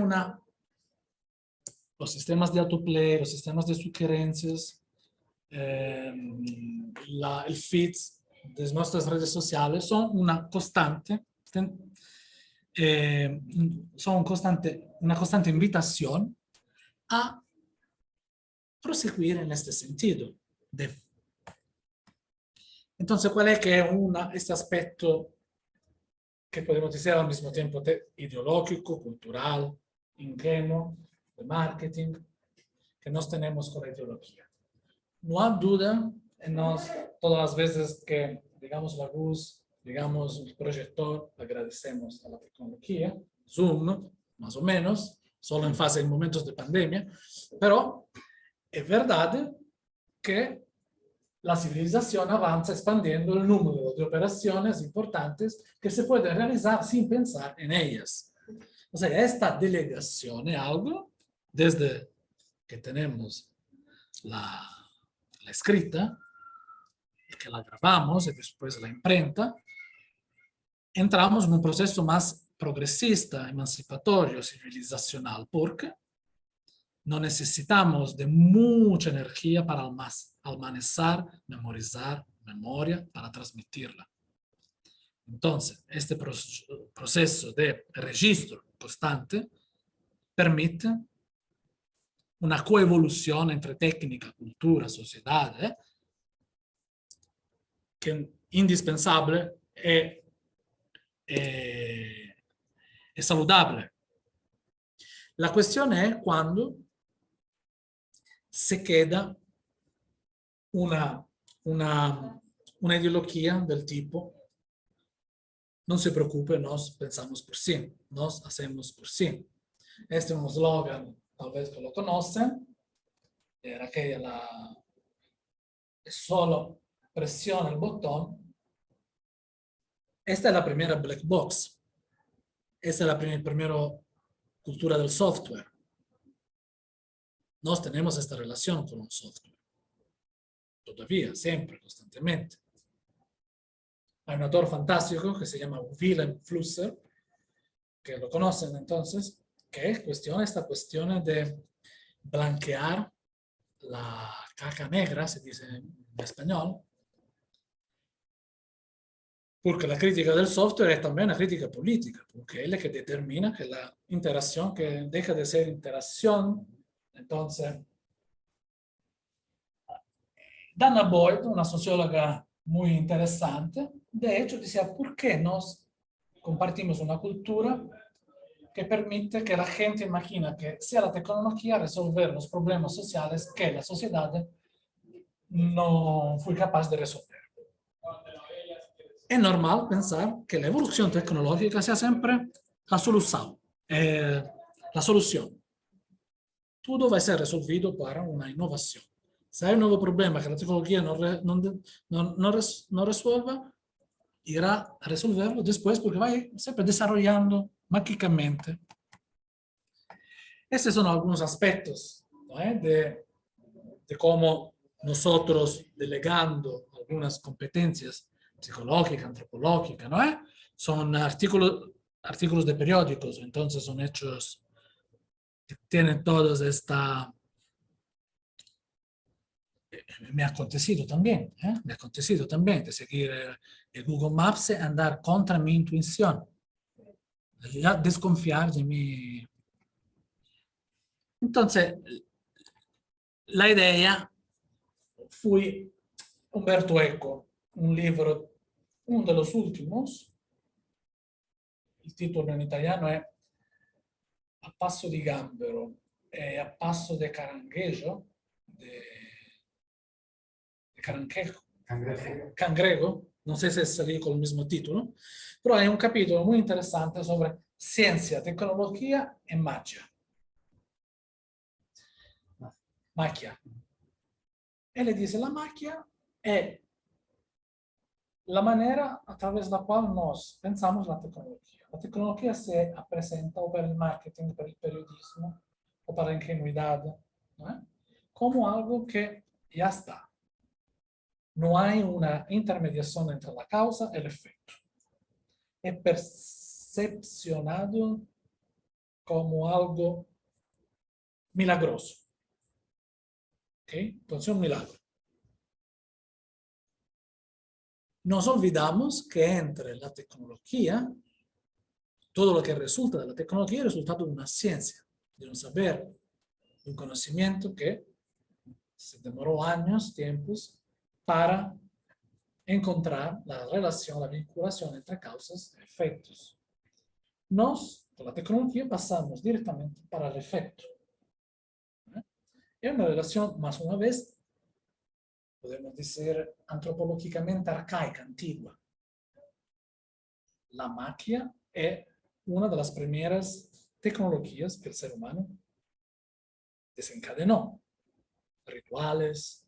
los sistemas de autoplay, los sistemas de sugerencias, el feed de nuestras redes sociales son una constante invitación a proseguir en este sentido. Entonces, ¿cuál es que este aspecto que podemos decir al mismo tiempo ideológico, cultural, ingenuo, de marketing, que nos tenemos con la ideología? No hay duda en todas las veces que digamos la luz, digamos el proyector, agradecemos a la tecnología, Zoom, más o menos, solo en momentos de pandemia, pero es verdad que la civilización avanza expandiendo el número de operaciones importantes que se pueden realizar sin pensar en ellas. O sea, esta delegación es algo, desde que tenemos la escrita, que la grabamos y después la imprenta, entramos en un proceso más progresista, emancipatorio, civilizacional, porque no necesitamos de mucha energía para almacenar, memorizar memoria para transmitirla. Entonces, este proceso de registro constante permite una coevolución entre técnica, cultura, sociedad, que indispensable es saludable. La cuestión es cuando se queda una ideología del tipo: no se preocupe, nos pensamos por sí, nos hacemos por sí. Este es un eslogan, tal vez que lo conocen, era que solo presiona el botón. Esta es la primera black box. Esta es la primera cultura del software. Nos tenemos esta relación con un software. Todavía, siempre, constantemente. Hay un autor fantástico que se llama Willem Flusser, que lo conocen entonces, que cuestiona esta cuestión de blanquear la caca negra, se dice en español, porque la crítica del software es también una crítica política, porque es la que determina que la interacción, que deja de ser interacción. Entonces, Dana Boyd, una socióloga muy interesante, de hecho decía: ¿por qué nos compartimos una cultura que permite que la gente imagina que sea la tecnología resolver los problemas sociales que la sociedad no fue capaz de resolver? Es normal pensar que la evolución tecnológica sea siempre la solución. Todo va a ser resolvido para una innovación. Si hay un nuevo problema que la tecnología no resuelva, irá a resolverlo después porque va siempre desarrollando mágicamente. Estos son algunos aspectos, ¿no? de cómo nosotros, delegando algunas competencias psicológicas, antropológicas, ¿no? Son artículos de periódicos, entonces son hechos que tienen todos esta... Me ha acontecido también de seguir el Google Maps y andar contra mi intuición, ya desconfiar de mí. Entonces, la idea fue Umberto Eco, un libro, uno de los últimos, il titolo in italiano è A passo di gambero e a passo de caranguejo, Cangrego, no sé si es salí con el mismo título, pero hay un capítulo muy interesante sobre ciencia, tecnología y magia. Magia. Él le dice: la magia es la manera a través de la cual nos pensamos la tecnología. La tecnología se presenta o para el marketing, para el periodismo, o para la ingenuidad, ¿no? Como algo que ya está. No hay una intermediación entre la causa y el efecto. Es percepcionado como algo milagroso. ¿Ok? Entonces, un milagro. Nos olvidamos que entre la tecnología, todo lo que resulta de la tecnología es resultado de una ciencia, de un saber, de un conocimiento que se demoró años, tiempos, para encontrar la relación, la vinculación entre causas y efectos. Nos, con la tecnología, pasamos directamente para el efecto. Es una relación, más una vez, podemos decir, antropológicamente arcaica, antigua. La magia es una de las primeras tecnologías que el ser humano desencadenó. Rituales,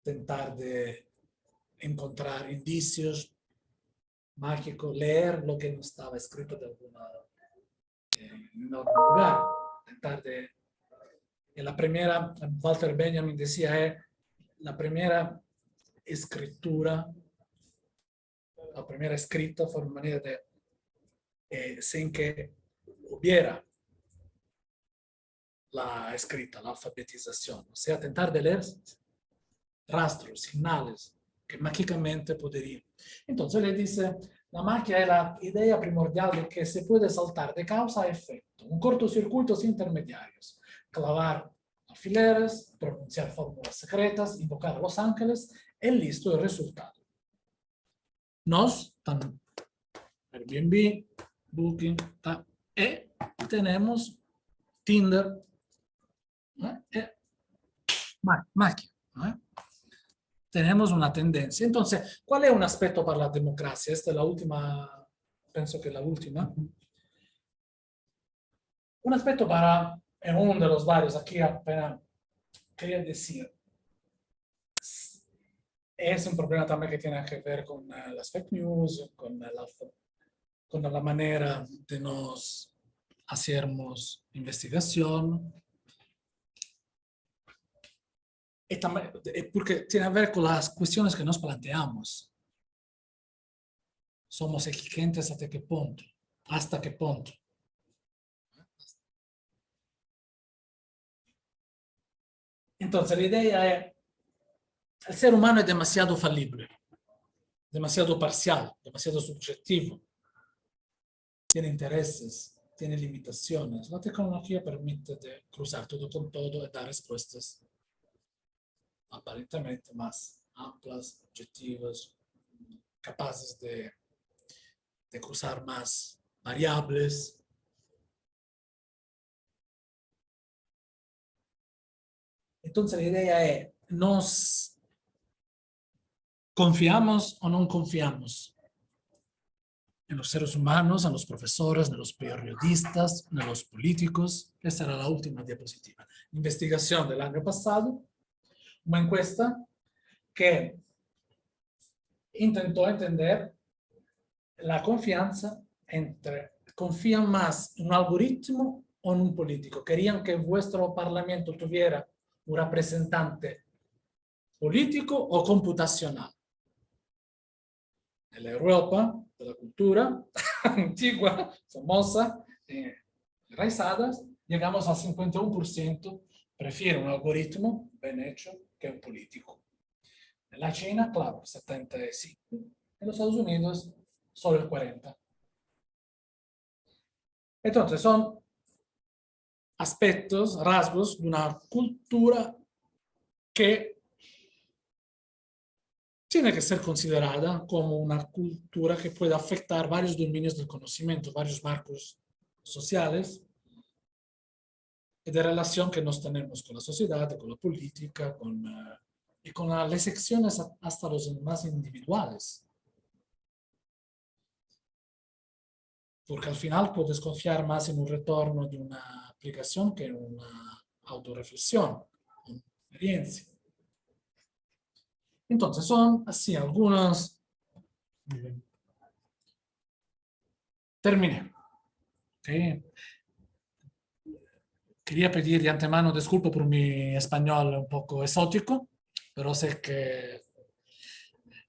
tentar de encontrar indicios mágicos, leer lo que no estaba escrito en algún lugar, tentar de... En la primera, Walter Benjamin decía, es la primera escritura, la primera escrita fue una manera de, sin que hubiera la escrita, la alfabetización, o sea, tentar de leer rastros, señales que mágicamente podrían. Entonces le dice, la magia es la idea primordial de que se puede saltar de causa a efecto, un cortocircuito sin intermediarios, clavar alfileres, pronunciar fórmulas secretas, invocar a los ángeles, y listo el resultado. Nos, Airbnb, Booking, y tenemos Tinder, máquina. Tenemos una tendencia. Entonces, ¿cuál es un aspecto para la democracia? Esta es la última, pienso que la última. Un aspecto para, en uno de los varios, aquí apenas quería decir, es un problema también que tiene que ver con las fake news, con la manera de nos hacermos investigación. Y también, porque tiene que ver con las cuestiones que nos planteamos. ¿Somos exigentes hasta qué punto? ¿Hasta qué punto? Entonces, la idea es, el ser humano es demasiado falible, demasiado parcial, demasiado subjetivo. Tiene intereses, tiene limitaciones. La tecnología permite de cruzar todo con todo y dar respuestas aparentemente más amplias, objetivas, capaces de cruzar más variables. Entonces la idea es, ¿nos confiamos o no confiamos en los seres humanos, en los profesores, en los periodistas, en los políticos? Esa era la última diapositiva. Investigación del año pasado, una encuesta que intentó entender la confianza entre, ¿confían más en un algoritmo o en un político? ¿Querían que vuestro parlamento tuviera un representante político o computacional? En la Europa de la cultura antigua, famosa, enraizadas, llegamos al 51%, prefiere un algoritmo bien hecho que un político. En la China, claro, 75%. En los Estados Unidos, solo el 40%. Entonces, son aspectos, rasgos de una cultura que tiene que ser considerada como una cultura que puede afectar varios dominios del conocimiento, varios marcos sociales y de relación que nos tenemos con la sociedad, con la política, y con las elecciones hasta los más individuales. Porque al final puedes confiar más en un retorno de una aplicación que en una autorreflexión, una experiencia. Entonces son así algunos. Terminé. Okay. Quería pedir de antemano disculpas por mi español un poco exótico, pero sé que...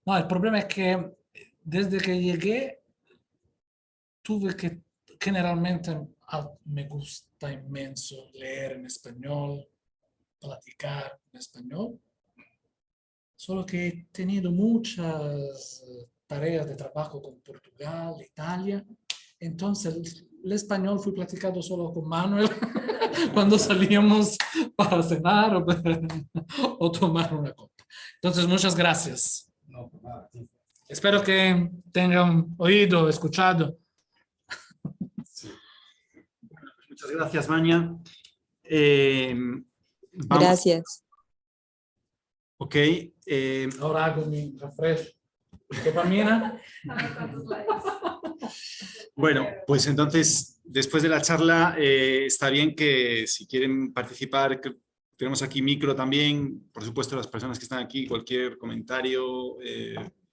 No, el problema es que desde que llegué tuve que, generalmente me gusta inmenso leer en español, platicar en español, solo que he tenido muchas tareas de trabajo con Portugal, Italia, entonces el español fue platicado solo con Manuel cuando salíamos para cenar o tomar una copa. Entonces, muchas gracias. No, pues nada, sí. Espero que tengan oído, escuchado. Sí. Muchas gracias, Maña. Gracias. Ok. Ahora hago mi refresco. Dopamina. Bueno, pues entonces, después de la charla, está bien que si quieren participar, tenemos aquí micro también, por supuesto las personas que están aquí, cualquier comentario,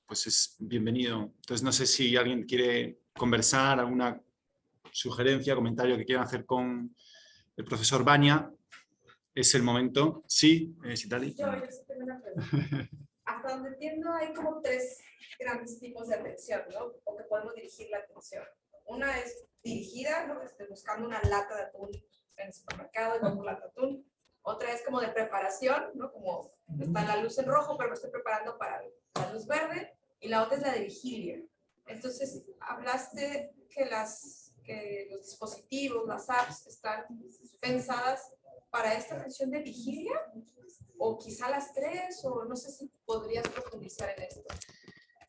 pues es bienvenido. Entonces no sé si alguien quiere conversar, alguna sugerencia, comentario que quieran hacer con el profesor Baña, es el momento. Sí, Citali. Yo sí tengo una pregunta. Hasta donde entiendo hay como tres grandes tipos de atención, ¿no? O que podemos dirigir la atención. Una es dirigida, ¿no? Buscando una lata de atún en el supermercado y como lata de atún. Otra es como de preparación, ¿no? Como está la luz en rojo, pero me estoy preparando para la luz verde. Y la otra es la de vigilia. Entonces, hablaste que los dispositivos, las apps, están pensadas para esta atención de vigilia, o quizá las tres, o no sé si podrías profundizar en esto.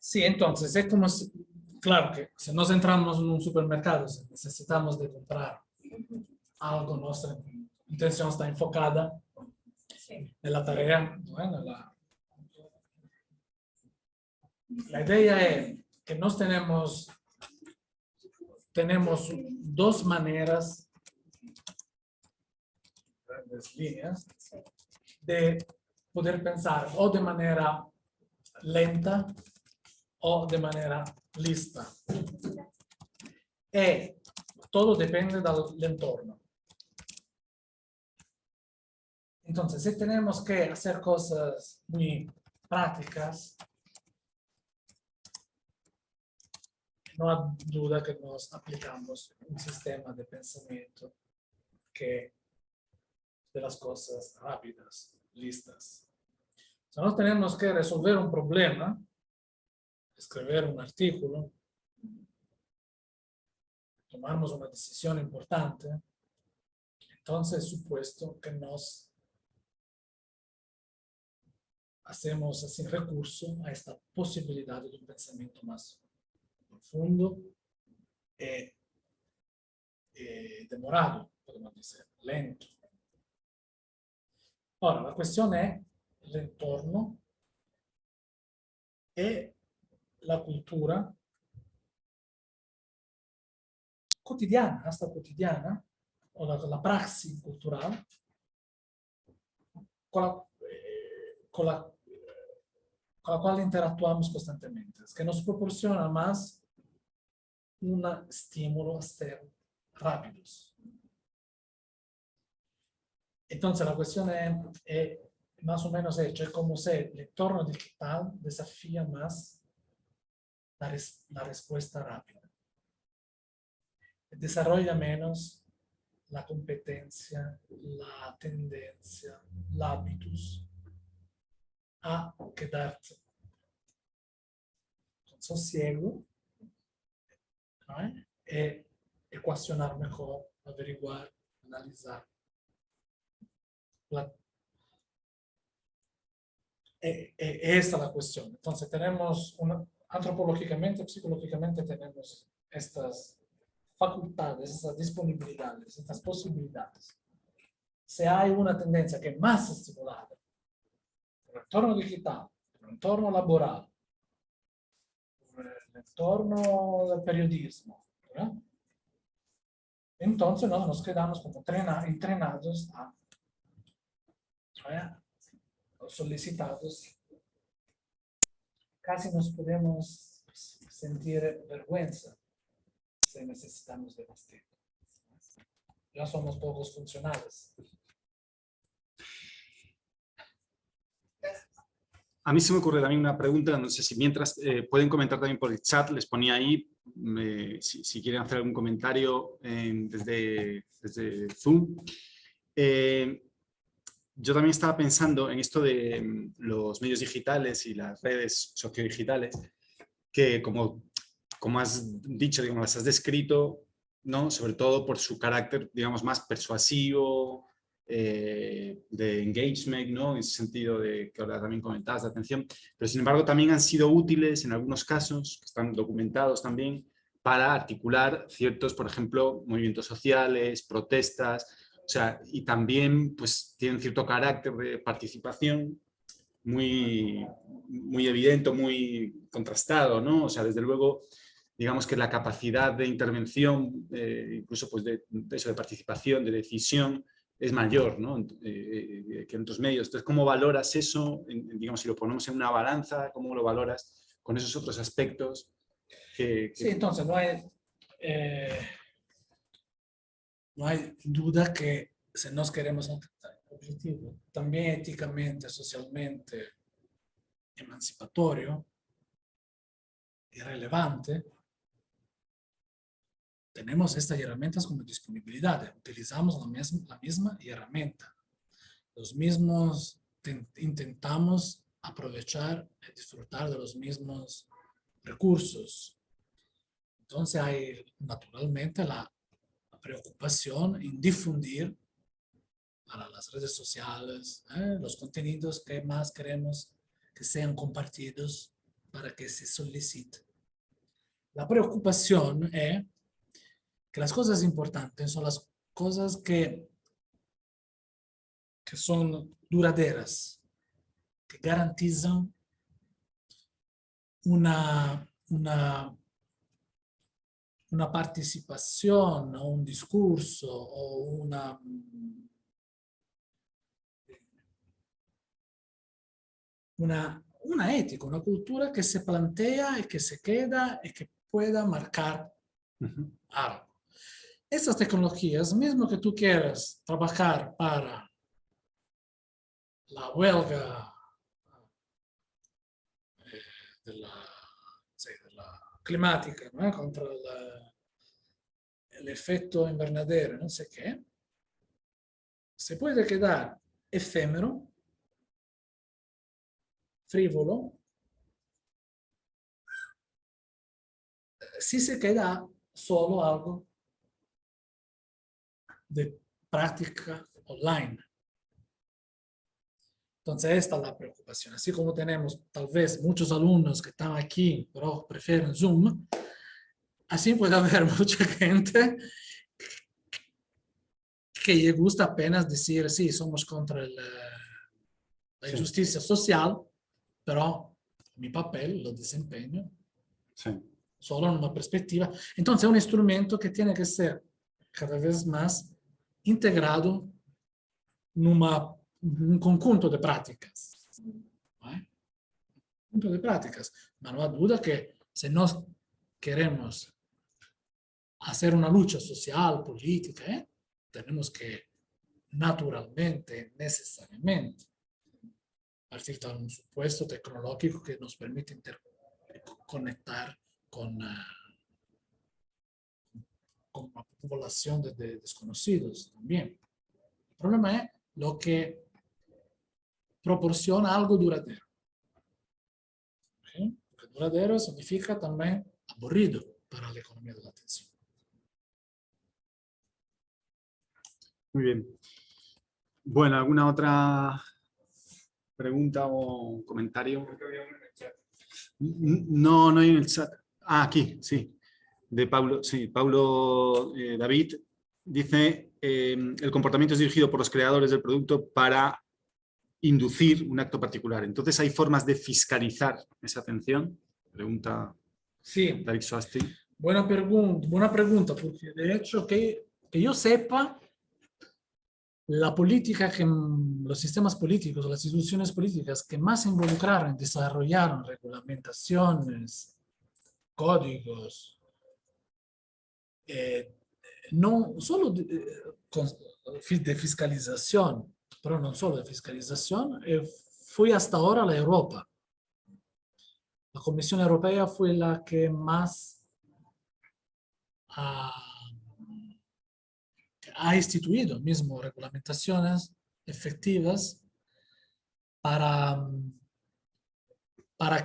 Sí, entonces es como si, claro que si nos entramos en un supermercado, si necesitamos de comprar algo, nuestra intención está enfocada Sí. en la tarea. Bueno, la idea es que nos tenemos dos maneras, grandes líneas, de poder pensar o de manera lenta o de manera lista. Y todo depende del entorno. Entonces, si tenemos que hacer cosas muy prácticas, no hay duda que nos aplicamos un sistema de pensamiento que de las cosas rápidas, listas. Si no tenemos que resolver un problema, escribir un artículo, tomamos una decisión importante, entonces supuesto que nos hacemos así recurso a esta posibilidad de un pensamiento más profundo y demorado, podemos decir, lento. Ahora, la cuestión es el entorno y la cultura cotidiana, hasta cotidiana, o la praxis cultural, con la cual interactuamos constantemente, es que nos proporciona más un estímulo a ser rápidos. Entonces la cuestión es más o menos hecha, es como si el entorno digital desafía más la respuesta rápida. Desarrolla menos la competencia, la tendencia, el hábitus a quedarte con sosiego, ¿no? Y ecuacionar mejor, averiguar, analizar. Esta es la cuestión. Entonces tenemos, antropológicamente, psicológicamente tenemos estas facultades, estas disponibilidades, estas posibilidades. Si hay una tendencia que es más estimulada por el entorno digital, por el entorno laboral, por el entorno del periodismo, ¿verdad? Entonces nos quedamos como entrenados a solicitados. Casi nos podemos sentir vergüenza si necesitamos de más tiempo. Ya somos pocos funcionales. A mí se me ocurre también una pregunta, no sé si mientras pueden comentar también por el chat, les ponía ahí, si quieren hacer algún comentario desde Zoom. Yo también estaba pensando en esto de los medios digitales y las redes sociodigitales, que como has dicho, digamos, las has descrito, ¿no? Sobre todo por su carácter, digamos, más persuasivo, de engagement, ¿no? En ese sentido de que ahora también comentabas, de atención, pero sin embargo también han sido útiles en algunos casos, que están documentados también, para articular ciertos, por ejemplo, movimientos sociales, protestas, o sea, y también pues tienen cierto carácter de participación muy, muy evidente, muy contrastado, ¿no? O sea, desde luego, digamos que la capacidad de intervención, incluso pues de participación, de decisión, es mayor, ¿no? Que en otros medios. Entonces, ¿cómo valoras eso? Digamos, si lo ponemos en una balanza, ¿cómo lo valoras con esos otros aspectos? Sí, entonces no hay duda que si nos queremos alcanzar el objetivo, también éticamente, socialmente, emancipatorio y relevante, tenemos estas herramientas como disponibilidad, utilizamos la misma herramienta, los mismos, intentamos aprovechar y disfrutar de los mismos recursos. Entonces hay naturalmente la preocupación en difundir para las redes sociales, los contenidos que más queremos que sean compartidos para que se solicite. La preocupación es que las cosas importantes son las cosas que son duraderas, que garantizan una participación o un discurso o una ética, una cultura que se plantea y que se queda y que pueda marcar algo. Estas tecnologías, mismo que tú quieras trabajar para la huelga de la climática, ¿no? Contra el efecto invernadero, no sé qué, se puede quedar efímero, frívolo, si se queda solo algo de práctica online. Entonces, esta es la preocupación. Así como tenemos tal vez muchos alumnos que están aquí, pero prefieren Zoom, así puede haber mucha gente que le gusta apenas decir, sí, somos contra la injusticia social, pero mi papel lo desempeño solo en una perspectiva. Entonces, es un instrumento que tiene que ser cada vez más integrado en un conjunto de prácticas. Un conjunto de prácticas. Pero no hay duda que si nos queremos hacer una lucha social, política, tenemos que naturalmente, necesariamente, partir de un supuesto tecnológico que nos permite conectar con una población de desconocidos también. El problema es lo que proporciona algo duradero. ¿Okay? Porque duradero significa también aburrido para la economía de la atención. Muy bien. Bueno, ¿alguna otra pregunta o comentario? No, no hay en el chat. Ah, aquí, sí. De Paulo, sí, Paulo David dice, el comportamiento es dirigido por los creadores del producto para inducir un acto particular. Entonces, ¿hay formas de fiscalizar esa atención? Pregunta Sí. David Soasti. Buena pregunta, porque de hecho que yo sepa, la política, los sistemas políticos, las instituciones políticas que más se involucraron, desarrollaron regulamentaciones, códigos, no solo de fiscalización, pero no solo de fiscalización, fue hasta ahora la Europa. La Comisión Europea fue la que más ha instituido mismo regulamentaciones efectivas para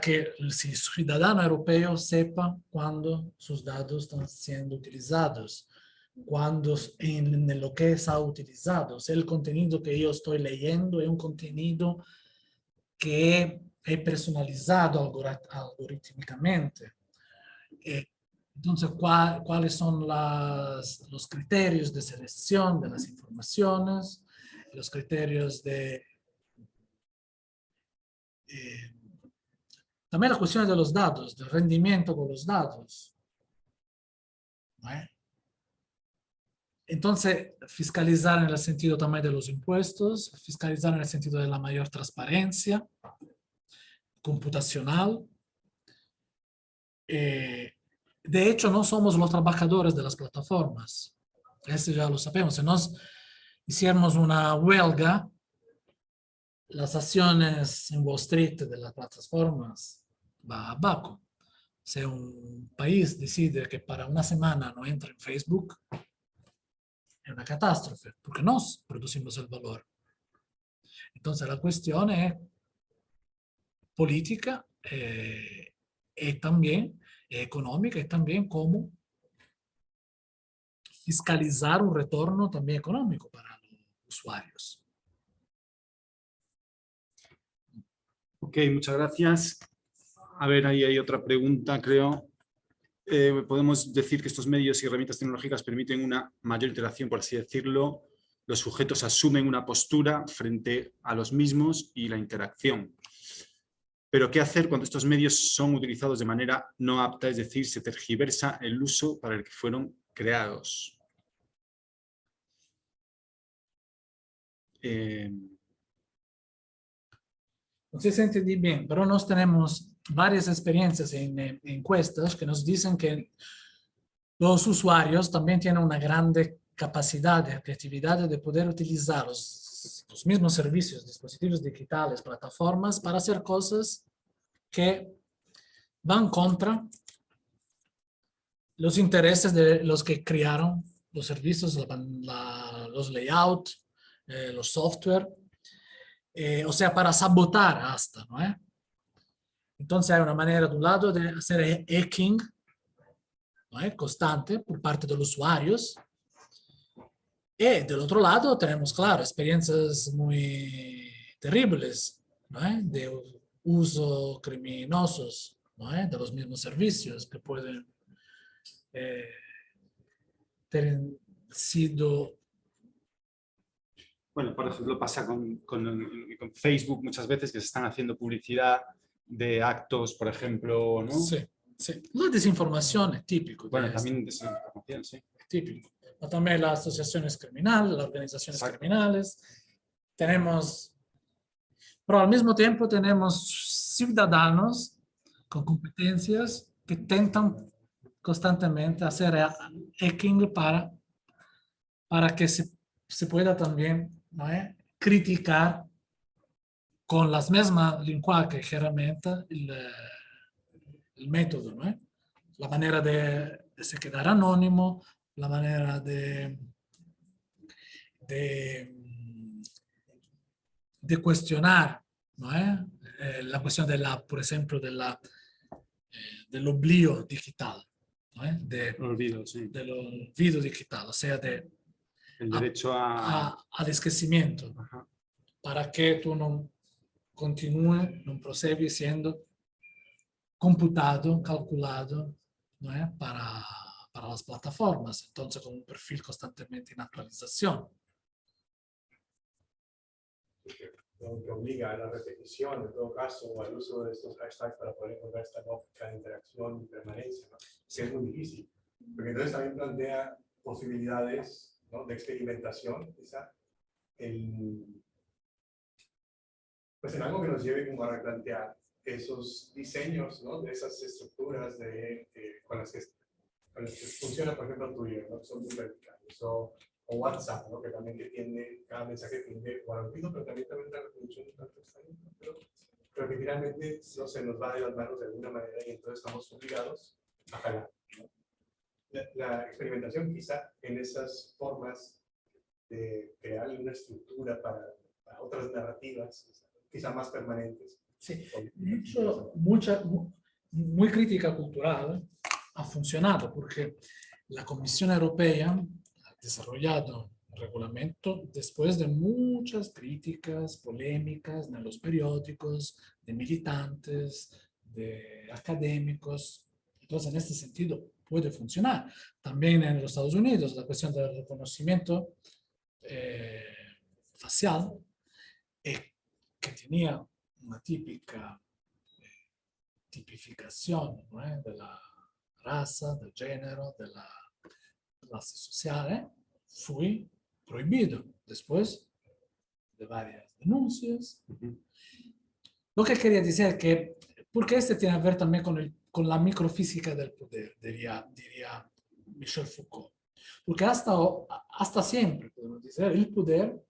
que el ciudadano europeo sepa cuándo sus datos están siendo utilizados, cuándo en lo que se ha utilizado. Si el contenido que yo estoy leyendo es un contenido que es personalizado algorítmicamente. Entonces, ¿cuáles son los criterios de selección de las informaciones? Los criterios de... también la cuestión de los datos, del rendimiento con los datos. Entonces, fiscalizar en el sentido también de los impuestos, fiscalizar en el sentido de la mayor transparencia computacional. De hecho, no somos los trabajadores de las plataformas. Eso ya lo sabemos. Si nos hiciéramos una huelga, las acciones en Wall Street de las plataformas va abajo. Si un país decide que para una semana no entra en Facebook, es una catástrofe, porque nos producimos el valor. Entonces, la cuestión es política y también económica y también cómo fiscalizar un retorno también económico para los usuarios. Ok, muchas gracias. A ver, ahí hay otra pregunta, creo. Podemos decir que estos medios y herramientas tecnológicas permiten una mayor interacción, por así decirlo. Los sujetos asumen una postura frente a los mismos y la interacción. Pero, ¿qué hacer cuando estos medios son utilizados de manera no apta? Es decir, se tergiversa el uso para el que fueron creados. No sé si entendí bien, pero nos tenemos varias experiencias en encuestas que nos dicen que los usuarios también tienen una grande capacidad de creatividad de poder utilizar los mismos servicios, dispositivos digitales, plataformas, para hacer cosas que van contra los intereses de los que crearon los servicios, los layouts, los software, o sea, para sabotar hasta, ¿no? Entonces hay una manera de un lado de hacer hacking, ¿no? Constante por parte de los usuarios, y del otro lado tenemos, claro, experiencias muy terribles, ¿no? De uso criminosos, ¿no? De los mismos servicios que pueden tener sido... Bueno, por ejemplo, pasa con Facebook muchas veces, que se están haciendo publicidad de actos, por ejemplo, ¿no? Sí, sí. La desinformación es típico. Bueno, también desinformación, sí. Es típico. Pero también las asociaciones criminales, las organizaciones Exacto. criminales. Tenemos, pero al mismo tiempo tenemos ciudadanos con competencias que intentan constantemente hacer hacking para que se pueda también, ¿no? Criticar con las mismas lenguaje herramientas el método, ¿no? La manera de se quedar anónimo, la manera de cuestionar, ¿no? La cuestión de por ejemplo, del oblio digital, ¿no? Olvido, sí. Del olvido digital, o sea, El derecho al esquecimiento. Ajá. Para que tú no continúe, no prosegui siendo computado, calculado, ¿no? para las plataformas, entonces con un perfil constantemente en actualización. Que obliga a la repetición, en todo caso, o al uso de estos hashtags para poder encontrar esta lógica de interacción y permanencia, ¿no? Que es muy difícil, porque entonces también plantea posibilidades, ¿no? De experimentación, quizá, pues en algo que nos lleve como a replantear esos diseños, ¿no? De esas estructuras con las que funciona, por ejemplo, Twitter, ¿no? Que son muy verticales, o WhatsApp, ¿no? Que también tiene, cada mensaje tiene o al olvido, pero también la reproducción de tantos años, ¿no? Pero que finalmente no se nos va de las manos de alguna manera y entonces estamos obligados a jalar, ¿no? La experimentación quizá en esas formas de crear una estructura para otras narrativas, quizá más permanentes. Sí, muy crítica cultural ha funcionado porque la Comisión Europea ha desarrollado un reglamento después de muchas críticas, polémicas en los periódicos, de militantes, de académicos. Entonces, en este sentido, puede funcionar. También en los Estados Unidos, la cuestión del reconocimiento facial, que tenía una típica tipificación, ¿no? De la raza, del género, de la clase social, fue prohibido después de varias denuncias. Lo que quería decir que, porque este tiene que ver también con la microfísica del poder, diría Michel Foucault. Porque hasta siempre, podemos decir, el poder,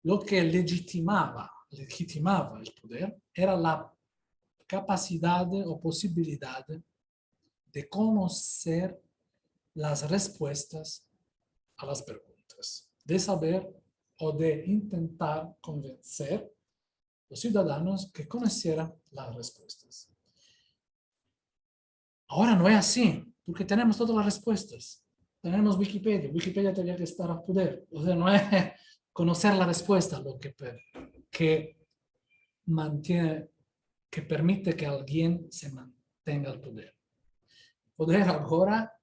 lo que legitimaba el poder, era la capacidad o posibilidad de conocer las respuestas a las preguntas, de saber o de intentar convencer los ciudadanos que conocieran las respuestas. Ahora no es así, porque tenemos todas las respuestas. Tenemos Wikipedia. Wikipedia tendría que estar a poder. O sea, no es conocer la respuesta, lo que mantiene, que permite que alguien se mantenga al poder. El poder ahora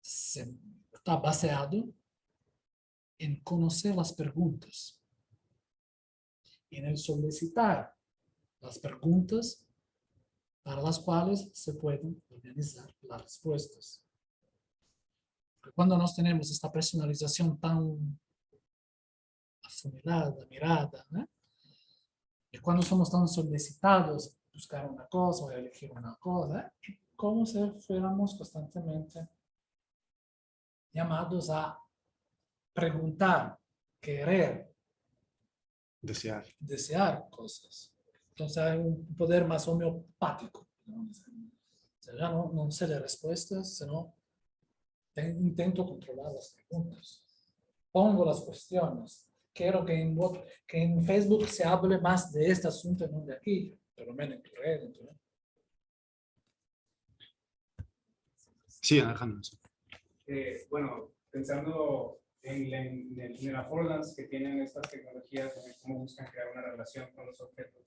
está baseado en conocer las preguntas, en el solicitar las preguntas para las cuales se pueden organizar las respuestas. Porque cuando nos tenemos esta personalización tan afunilada, mirada, ¿eh? Y cuando somos tan solicitados a buscar una cosa o elegir una cosa, como si fuéramos constantemente llamados a preguntar, querer, desear cosas. Entonces hay un poder más homeopático, ¿no? O sea, ya no sé de respuestas, sino intento controlar las preguntas. Pongo las cuestiones. Quiero que en Facebook se hable más de este asunto y no de aquí, por lo menos en tu red. Sí, Alejandro. Bueno, pensando en la affordance que tienen estas tecnologías, en cómo buscan crear una relación con los objetos,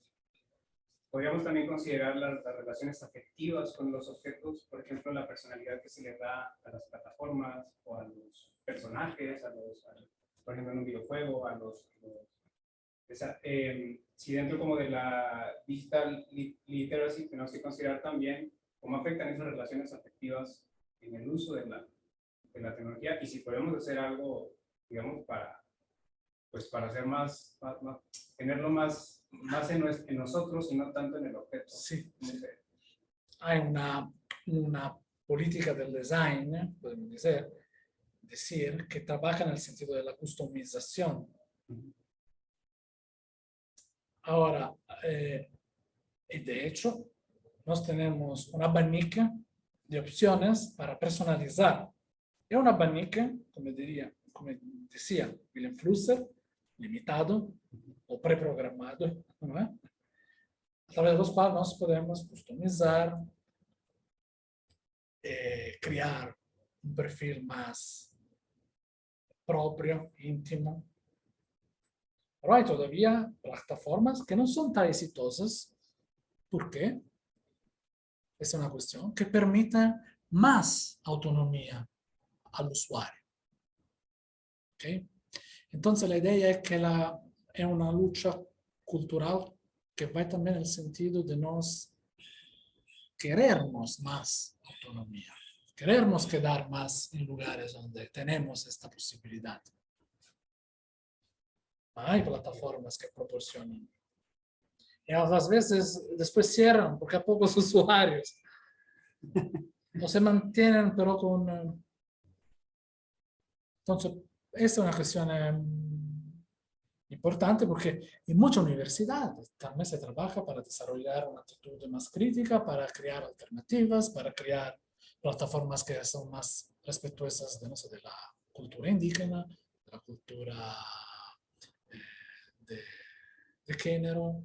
podríamos también considerar las relaciones afectivas con los objetos, por ejemplo, la personalidad que se le da a las plataformas o a los personajes, por ejemplo, en un videojuego, si dentro como de la digital literacy tenemos que considerar también cómo afectan esas relaciones afectivas en el uso de la tecnología y si podemos hacer algo, digamos, para hacer tenerlo más en nosotros y no tanto en el objeto. Sí. Hay una política del design, podemos decir, que trabaja en el sentido de la customización. Ahora, y de hecho, nos tenemos un abanico de opciones para personalizar. Es un abanico, como decía William Flusser, limitado o preprogramado, ¿no? A través de los cuales nos podemos customizar, crear un perfil más propio, íntimo. Pero hay todavía plataformas que no son tan exitosas. ¿Por qué? Es una cuestión que permite más autonomía al usuario. ¿Okay? Entonces la idea es que es una lucha cultural que va también en el sentido de nos querernos más autonomía, querernos quedar más en lugares donde tenemos esta posibilidad. Hay plataformas que proporcionan. Y a veces después cierran porque hay pocos usuarios. No se mantienen, pero con... Entonces, esta es una cuestión importante porque en muchas universidades también se trabaja para desarrollar una actitud más crítica, para crear alternativas, para crear plataformas que son más respetuosas de la cultura indígena, de la cultura de género,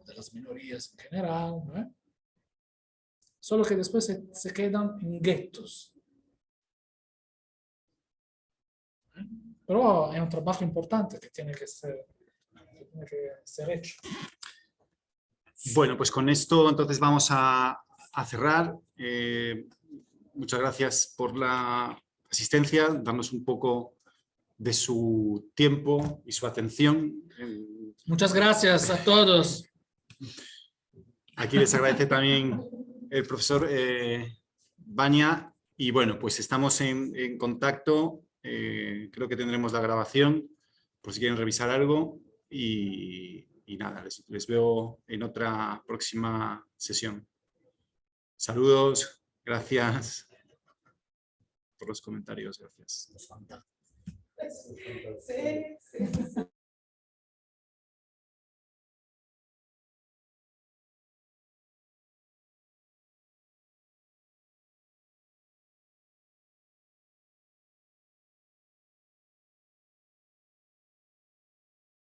de las minorías en general, ¿no? Solo que después se quedan en guetos. Pero es un trabajo importante que tiene que ser hecho. Bueno, pues con esto entonces vamos a cerrar. Muchas gracias por la asistencia, darnos un poco de su tiempo y su atención. Muchas gracias a todos. Aquí les agradece también el profesor Vania. Y bueno, pues estamos en contacto. Creo que tendremos la grabación por si quieren revisar algo. Y nada, les veo en otra próxima sesión. Saludos, gracias por los comentarios, gracias. Sí.